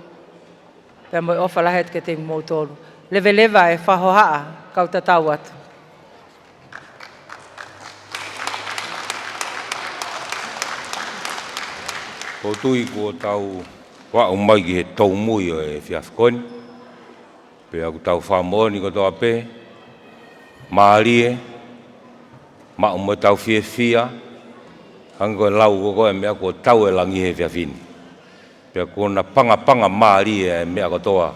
pe mo ofa lahi atu ke te mo tolu. Lewa e whahohaa kau tatau atu. Ko tui ko tau wa umai ki he tau mui o e whiawhkoni. Pe aku tau whamoni ko toa pe. Maarie. Ma umai tau whiawhia. Hango e lau koko e mea ko tau e langi he whiawhini. Pe ako na panga maarie e mea ko toa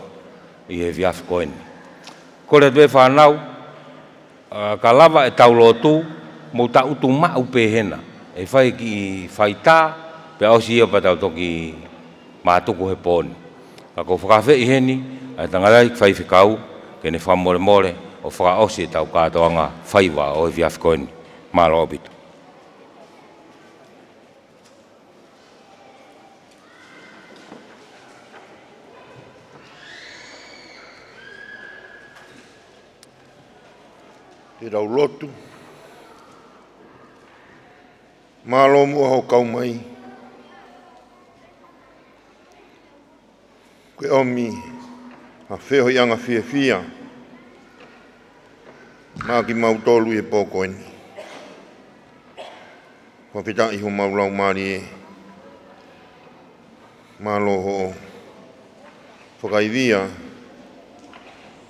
I he whiawhkoni. Kore tue whanau. Ka lava e tau lotu. Mo ta utu mau pe hena. E whai ki whaita. Pe au si pa tau toki mātuku he pōni. Ka ko whakawhi I heni, ai tangarai whai whikau, ke ne whamore o whakaosi tau kātoanga whaiwa o I whiawhkoni, mālo obitu. he rau lotu. Malo mua ho kau mai. Koe omi, a wheo i anga whia. Mā ki mautolu e pōko eni. Whawhita iho maulau maari e. Malo ho whakaivia.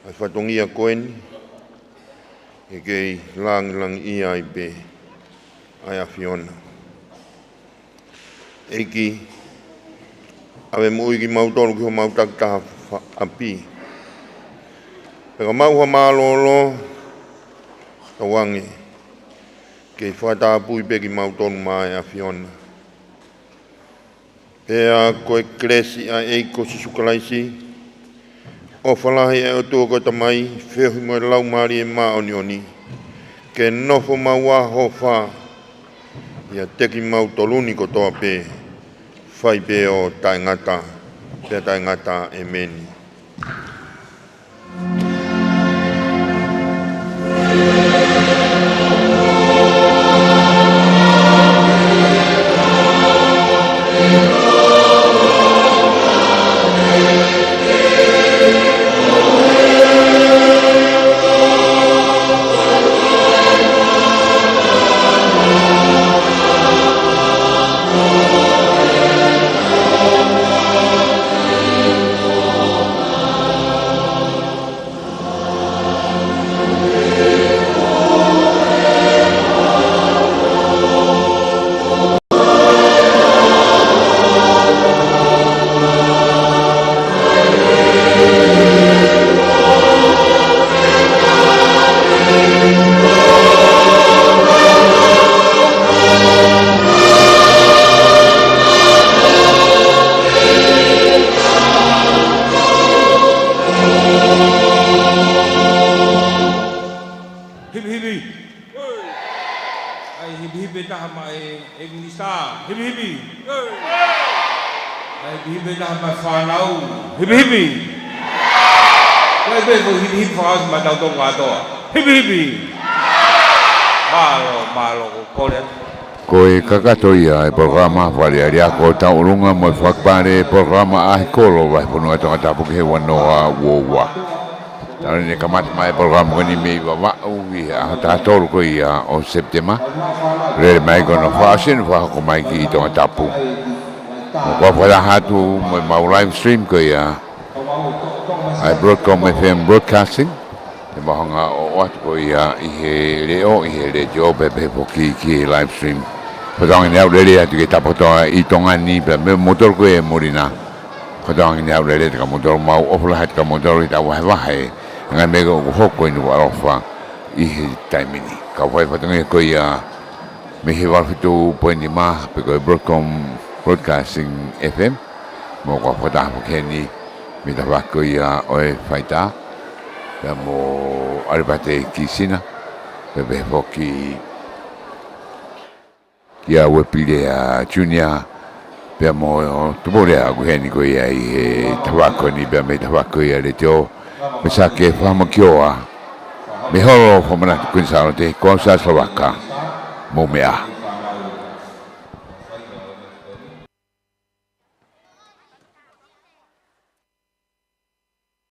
Ai whatongia koeni. E kei langi ia i pe. Ai a Fiona. Eiki. Awe mui ki mautolu ki ho mautak taha api. Peka mauha malolo. Kawangi. Kei whata apui pe ki mautolu mai a Fiona. Pea koe kresi a eiko sisukalaisi. O whalahi e o tua koe tamai. Whehi moe lau maari e maa oni. Ke nofo maua ho wha. Ia teki mautoluni ko toa pe. Whai pe o taingata. Pea taingata e meni. Koe kakatoia e programa whare ako taurunga mo whakpare programa ahi kolo vai punua tonga tapu ke wanoa wowa. Tare ne kamat mai programa kani mei wa i a tātoru ko ia o September. Rere mai kono whaasin whako mai ki tonga tapu. Mo kua whara hatu mo mau live stream ko ia ai Broadcom FM Broadcasting. Te mahanga o atu ko ia i he reo pepe poki ki live stream. Kotong ini awal dia tu kita potong itongan ni, motor ko e morina. Kotong ini awal dia tu motor mau offline tu motor kita wahai. Dengan mereka hok ini warofa i time ini. Kau wahai potong ko ia mehewal itu poin lima pekoi Broadcom Broadcasting FM. Mau kau potong begini, minta waktu ia oi faita. Dan mau aribate kisina, bebe hoki. Ia wepile a junior pe mo tupore a guheni ko ia i tawako ni pe me tawako ia le teo me sa ke famo kioa me horo fomana kunsa te konsa slovaka mo mea